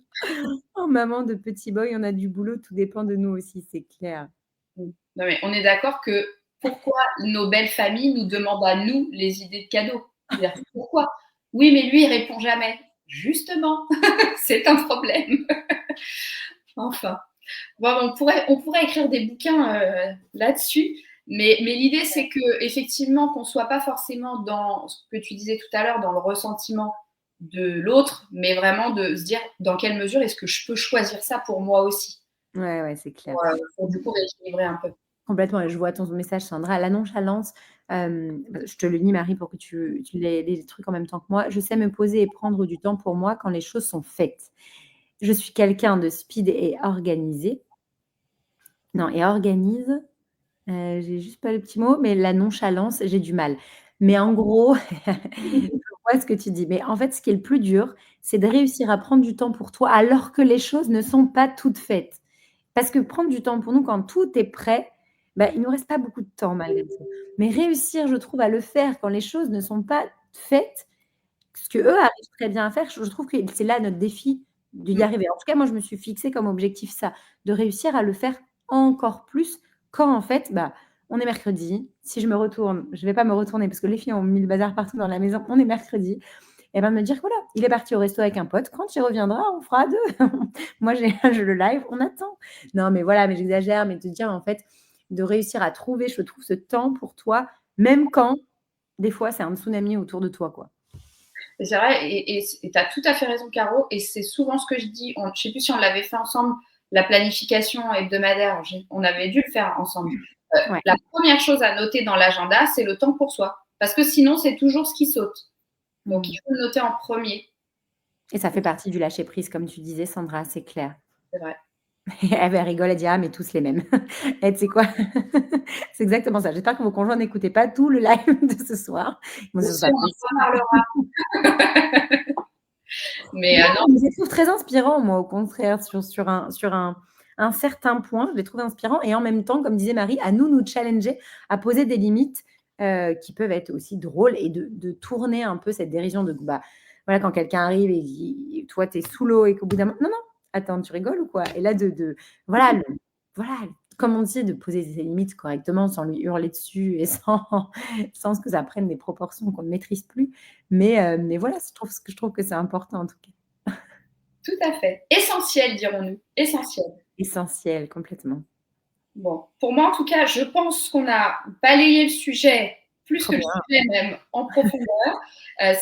Oh maman de petit boy, on a du boulot, tout dépend de nous aussi, c'est clair. Non, mais on est d'accord que pourquoi nos belles familles nous demandent à nous les idées de cadeaux? C'est-à-dire, pourquoi? Oui, mais lui, il répond jamais. Justement, c'est un problème. Enfin, bon, on pourrait écrire des bouquins là-dessus, mais l'idée, c'est que effectivement, qu'on soit pas forcément dans ce que tu disais tout à l'heure, dans le ressentiment de l'autre, mais vraiment de se dire dans quelle mesure est-ce que je peux choisir ça pour moi aussi. Ouais, ouais, c'est clair. Pour du coup rééquilibrer un peu. Complètement et je vois ton message Sandra. La nonchalance, je te le lis Marie pour que tu aies les trucs en même temps que moi. Je sais me poser et prendre du temps pour moi quand les choses sont faites. Je suis quelqu'un de speed et organisé. Non et organise, j'ai juste pas le petit mot, mais la nonchalance, j'ai du mal. Mais en gros, je vois ce que tu dis. Mais en fait, ce qui est le plus dur, c'est de réussir à prendre du temps pour toi alors que les choses ne sont pas toutes faites. Parce que prendre du temps pour nous quand tout est prêt, bah, il nous reste pas beaucoup de temps malgré tout. Mais réussir, je trouve, à le faire quand les choses ne sont pas faites, ce qu'eux arrivent très bien à faire, je trouve que c'est là notre défi d'y Mmh. arriver. En tout cas, moi, je me suis fixé comme objectif ça, de réussir à le faire encore plus quand, en fait, bah, on est mercredi. Si je me retourne, je vais pas me retourner parce que les filles ont mis le bazar partout dans la maison. On est mercredi et ben me dire: «Voilà, il est parti au resto avec un pote. Quand il reviendra, on fera à 2». Moi, j'ai le live, on attend. Non, mais voilà, mais j'exagère, mais te dire, en fait, de réussir à trouver, je trouve, ce temps pour toi, même quand, des fois, c'est un tsunami autour de toi, quoi. Et c'est vrai, et tu as tout à fait raison, Caro, et c'est souvent ce que je dis. Je ne sais plus si on l'avait fait ensemble, la planification hebdomadaire, on avait dû le faire ensemble. Ouais. La première chose à noter dans l'agenda, c'est le temps pour soi. Parce que sinon, c'est toujours ce qui saute. Donc, il Mmh. faut le noter en premier. Et ça fait partie du lâcher prise, comme tu disais, Sandra, c'est clair. C'est vrai. Elle rigole, elle dit: «Ah, mais tous les mêmes». Et tu sais quoi? C'est exactement ça. J'espère que vos conjoints n'écoutaient pas tout le live de ce soir. Ils vont se dire: «C'est Sûr, pas on en possible». reparlera. Mais Non, non, mais je les trouve très inspirants, moi, au contraire, sur un certain point, je les trouve inspirants et en même temps, comme disait Marie, à nous challenger, à poser des limites, qui peuvent être aussi drôles et de tourner un peu cette dérision de, bah, voilà, quand quelqu'un arrive et dit toi, tu es sous l'eau et qu'au bout d'un moment: «Non, non, attends, tu rigoles ou quoi?» Et là, voilà, voilà, comme on dit, de poser ses limites correctement sans lui hurler dessus et sans que ça prenne des proportions qu'on ne maîtrise plus. Mais voilà, je trouve que c'est important en tout cas. tout à fait. Essentiel, dirons-nous. Essentiel. Essentiel, complètement. Bon, pour moi, en tout cas, je pense qu'on a balayé le sujet, plus Trop que le bien. sujet même, en profondeur.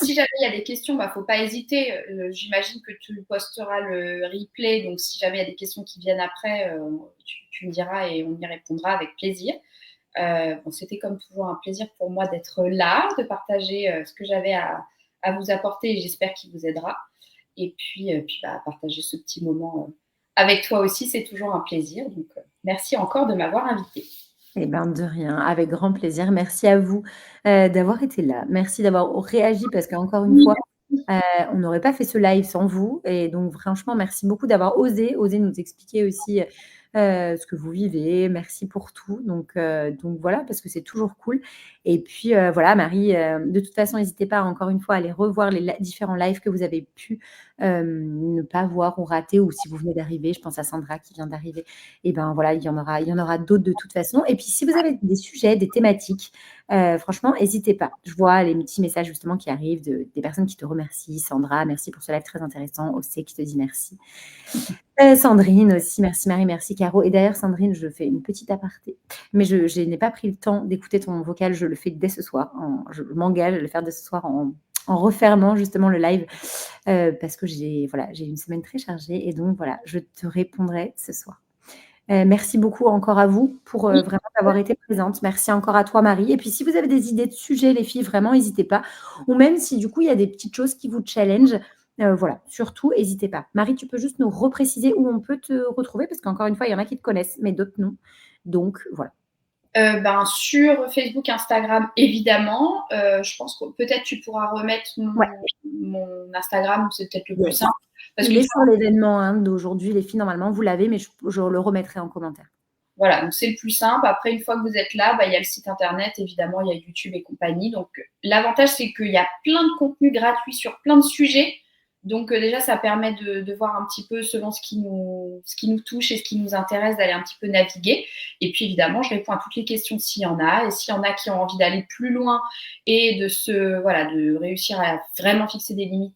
Si jamais il y a des questions, bah, faut pas hésiter. J'imagine que tu posteras le replay, donc si jamais il y a des questions qui viennent après, tu me diras et on y répondra avec plaisir. Bon, c'était comme toujours un plaisir pour moi d'être là, de partager ce que j'avais à vous apporter et j'espère qu'il vous aidera. Et puis bah, partager ce petit moment avec toi aussi, c'est toujours un plaisir. Donc, merci encore de m'avoir invitée. Eh ben, de rien, avec grand plaisir. Merci à vous, d'avoir été là. Merci d'avoir réagi parce qu'encore une fois, on n'aurait pas fait ce live sans vous et donc franchement, merci beaucoup d'avoir osé nous expliquer aussi, ce que vous vivez. Merci pour tout. Donc voilà, parce que c'est toujours cool et puis, voilà Marie, de toute façon, n'hésitez pas encore une fois à aller revoir les différents lives que vous avez pu, ne pas voir ou rater ou si vous venez d'arriver, je pense à Sandra qui vient d'arriver et ben, voilà, il y en aura d'autres de toute façon et puis si vous avez des sujets, des thématiques, franchement, n'hésitez pas. Je vois les petits messages justement qui arrivent des personnes qui te remercient. Sandra, merci pour ce live très intéressant. Océ qui te dit merci. Sandrine aussi, merci Marie, merci Caro. Et d'ailleurs, Sandrine, je fais une petite aparté, mais je n'ai pas pris le temps d'écouter ton vocal. Je le fais dès ce soir. Je m'engage à le faire dès ce soir en refermant justement le live parce que j'ai une semaine très chargée et donc voilà, je te répondrai ce soir. Merci beaucoup encore à vous pour, Oui, vraiment d'avoir été présente. Merci encore à toi, Marie et puis si vous avez des idées de sujets, les filles, vraiment n'hésitez pas ou même si du coup, il y a des petites choses qui vous challenge, voilà, surtout n'hésitez pas. Marie, tu peux juste nous repréciser où on peut te retrouver? Parce qu'encore une fois, il y en a qui te connaissent, mais d'autres non. Donc voilà. ben, sur Facebook, Instagram, évidemment. Je pense que peut-être tu pourras remettre Ouais, mon Instagram, c'est peut-être le plus yes. simple. Parce Il que est sur l'événement, hein, d'aujourd'hui, les filles, normalement, vous l'avez, mais je le remettrai en commentaire. voilà, donc c'est le plus simple. Après, une fois que vous êtes là, bah, il y a le site internet, évidemment, il y a YouTube et compagnie. Donc, l'avantage, c'est qu'il y a plein de contenus gratuits sur plein de sujets. Donc, déjà, ça permet de voir un petit peu selon ce qui nous touche et ce qui nous intéresse, d'aller un petit peu naviguer. Et puis, évidemment, je réponds à toutes les questions s'il y en a. Et s'il y en a qui ont envie d'aller plus loin et de réussir à vraiment fixer des limites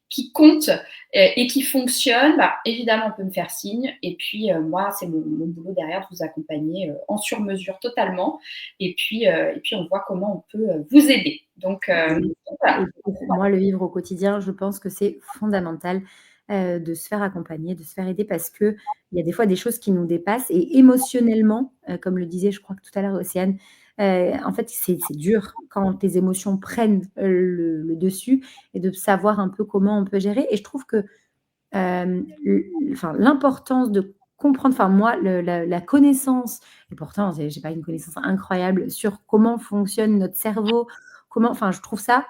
qui comptent et qui fonctionne, bah, évidemment, on peut me faire signe. Et puis, moi, c'est mon boulot derrière de vous accompagner en sur-mesure totalement. Et puis, on voit comment on peut vous aider. Donc, Exact. voilà. Et pour moi, le vivre au quotidien, je pense que c'est fondamental. de se faire accompagner, de se faire aider parce qu'il y a des fois des choses qui nous dépassent et émotionnellement, comme le disait je crois que tout à l'heure Océane, en fait c'est dur quand tes émotions prennent, le dessus et de savoir un peu comment on peut gérer et je trouve que l'importance de comprendre, enfin moi, la connaissance, et pourtant j'ai pas une connaissance incroyable sur comment fonctionne notre cerveau, enfin je trouve ça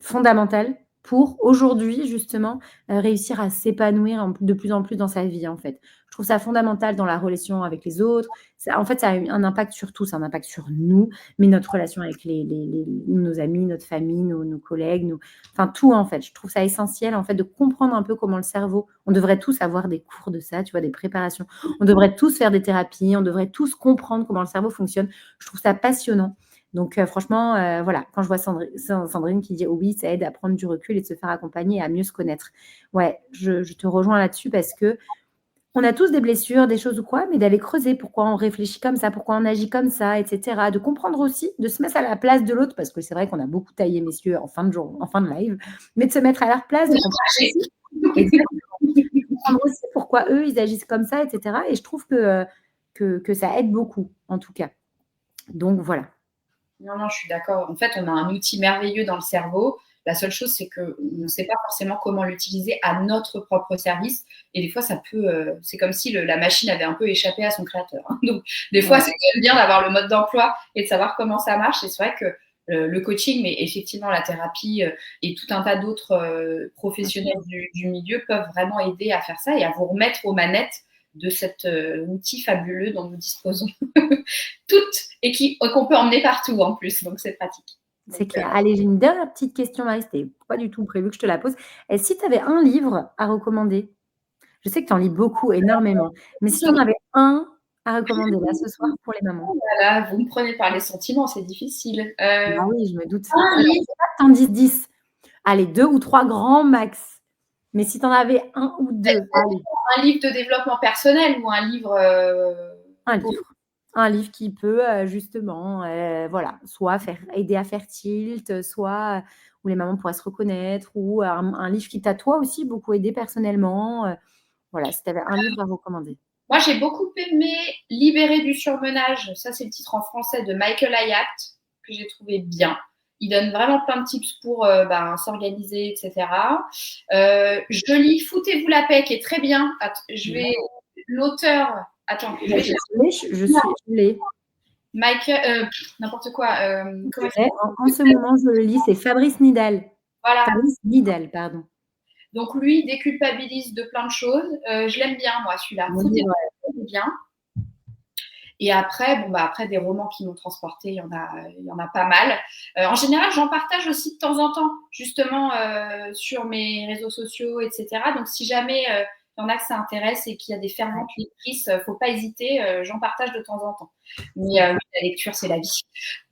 fondamental pour aujourd'hui justement réussir à s'épanouir de plus en plus dans sa vie en fait. Je trouve ça fondamental dans la relation avec les autres. En fait, ça a un impact sur tout, ça a un impact sur nous, mais notre relation avec nos amis, notre famille, nos collègues, enfin tout en fait. Je trouve ça essentiel en fait de comprendre un peu comment le cerveau. On devrait tous avoir des cours de ça, tu vois, des préparations. On devrait tous faire des thérapies. On devrait tous comprendre comment le cerveau fonctionne. Je trouve ça passionnant. Donc franchement, voilà, quand je vois Sandrine qui dit oh oui, ça aide à prendre du recul et de se faire accompagner et à mieux se connaître. Ouais, je te rejoins là-dessus parce que on a tous des blessures, des choses ou quoi, mais d'aller creuser pourquoi on réfléchit comme ça, pourquoi on agit comme ça, etc. De comprendre aussi, de se mettre à la place de l'autre, parce que c'est vrai qu'on a beaucoup taillé, messieurs, en fin de jour, en fin de live, mais de se mettre à leur place, de comprendre aussi, exactement, de comprendre aussi pourquoi eux, ils agissent comme ça, etc. Et je trouve que ça aide beaucoup, en tout cas. Donc, voilà. Non, je suis d'accord. En fait, on a un outil merveilleux dans le cerveau. La seule chose, c'est qu'on ne sait pas forcément comment l'utiliser à notre propre service. Et des fois, ça peut. C'est comme si la machine avait un peu échappé à son créateur. Hein. Donc, des fois, c'est quand même bien d'avoir le mode d'emploi et de savoir comment ça marche. Et c'est vrai que le coaching, mais effectivement, la thérapie et tout un tas d'autres professionnels du milieu peuvent vraiment aider à faire ça et à vous remettre aux manettes de cet outil fabuleux dont nous disposons toutes et qu'on peut emmener partout en plus, donc c'est pratique. C'est clair. Allez, j'ai une dernière petite question, Marie, c'était pas du tout prévu que je te la pose. Et si tu avais un livre à recommander, je sais que tu en lis beaucoup, énormément, mais si tu en avais un à recommander là ce soir pour les mamans. Voilà, vous me prenez par les sentiments, c'est difficile. Ah oui, je me doute. Un Alors, livre. faut pas que tu en dises 10. Allez, 2 ou 3 grands max. Mais si tu en avais 1 ou 2, allez. Un livre de développement personnel ou un livre Un livre. Un livre qui peut justement, voilà, soit aider à faire tilt, soit où les mamans pourraient se reconnaître, ou un livre qui t'a toi aussi beaucoup aidé personnellement. Voilà, si tu avais un livre à recommander. Moi, j'ai beaucoup aimé Libérer du surmenage. Ça, c'est le titre en français de Michael Hyatt, que j'ai trouvé bien. Il donne vraiment plein de tips pour s'organiser, etc. Je lis Foutez-vous la paix, qui est très bien. L'auteur. Attends. Je l'ai. Michael, n'importe quoi. En ce moment, je le lis, c'est Fabrice Midal. Voilà. Fabrice Midal, pardon. Donc lui, il déculpabilise de plein de choses. Je l'aime bien, moi, celui-là. Foutez-vous bien. Et après, après des romans qui m'ont transportée, il y en a pas mal. En général, j'en partage aussi de temps en temps, justement sur mes réseaux sociaux, etc. Donc si jamais il y en a que ça intéresse et qu'il y a des ferventes lectrices, faut pas hésiter, j'en partage de temps en temps. Mais la lecture, c'est la vie.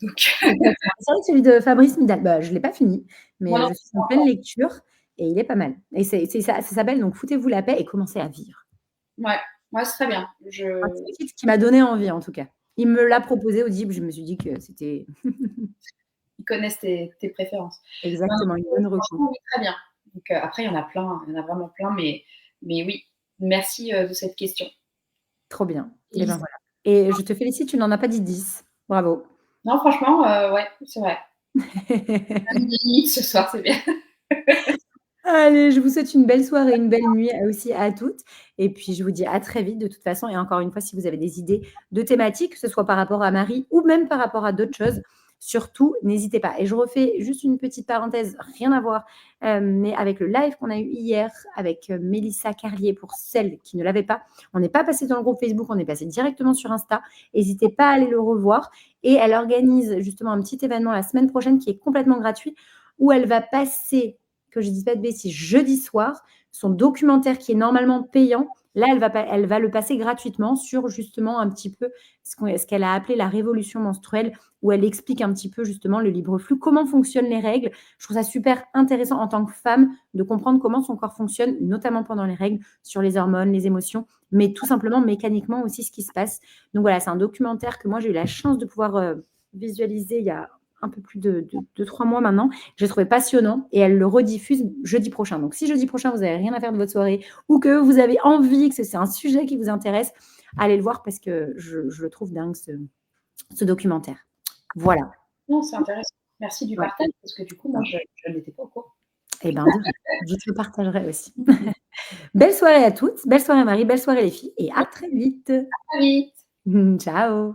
Donc... C'est vrai que celui de Fabrice Midal, je ne l'ai pas fini, mais je suis en pleine lecture et il est pas mal. Et ça s'appelle donc Foutez-vous la paix et commencez à vivre. Ouais, c'est très bien. Un titre qui m'a donné envie, en tout cas. Il me l'a proposé Audible, je me suis dit que c'était... Ils connaissent tes préférences. Exactement, une bonne recours. Oui, très bien. Donc, après, il y en a plein, il y en a vraiment plein, mais oui, merci de cette question. Trop bien. Et ben voilà. Et je te félicite, tu n'en as pas dit 10. Bravo. Non, franchement, ouais, c'est vrai. Ce soir, c'est bien. Allez, je vous souhaite une belle soirée, une belle nuit aussi à toutes. Et puis, je vous dis à très vite de toute façon. Et encore une fois, si vous avez des idées de thématiques, que ce soit par rapport à Marie ou même par rapport à d'autres choses, surtout, n'hésitez pas. Et je refais juste une petite parenthèse, rien à voir, mais avec le live qu'on a eu hier avec Mélissa Carlier, pour celles qui ne l'avaient pas. On n'est pas passé dans le groupe Facebook, on est passé directement sur Insta. N'hésitez pas à aller le revoir. Et elle organise justement un petit événement la semaine prochaine qui est complètement gratuit, où elle va passer, que je ne dise pas de bêtises, jeudi soir, son documentaire qui est normalement payant. Là, elle va le passer gratuitement sur justement un petit peu ce qu'elle a appelé la révolution menstruelle, où elle explique un petit peu justement le libre flux, comment fonctionnent les règles. Je trouve ça super intéressant en tant que femme de comprendre comment son corps fonctionne, notamment pendant les règles, sur les hormones, les émotions, mais tout simplement mécaniquement aussi ce qui se passe. Donc voilà, c'est un documentaire que moi j'ai eu la chance de pouvoir visualiser il y a un peu plus de 3 mois maintenant. J'ai trouvé passionnant et elle le rediffuse jeudi prochain. Donc si jeudi prochain, vous n'avez rien à faire de votre soirée ou que vous avez envie, que c'est un sujet qui vous intéresse, allez le voir parce que je le trouve dingue ce documentaire. Voilà. Non, c'est intéressant. Merci du Ouais. partage parce que du coup, moi, je n'étais pas au courant. Eh ben, je te le partagerai aussi. Belle soirée à toutes, belle soirée Marie, belle soirée les filles et à très vite. À vite. Ciao.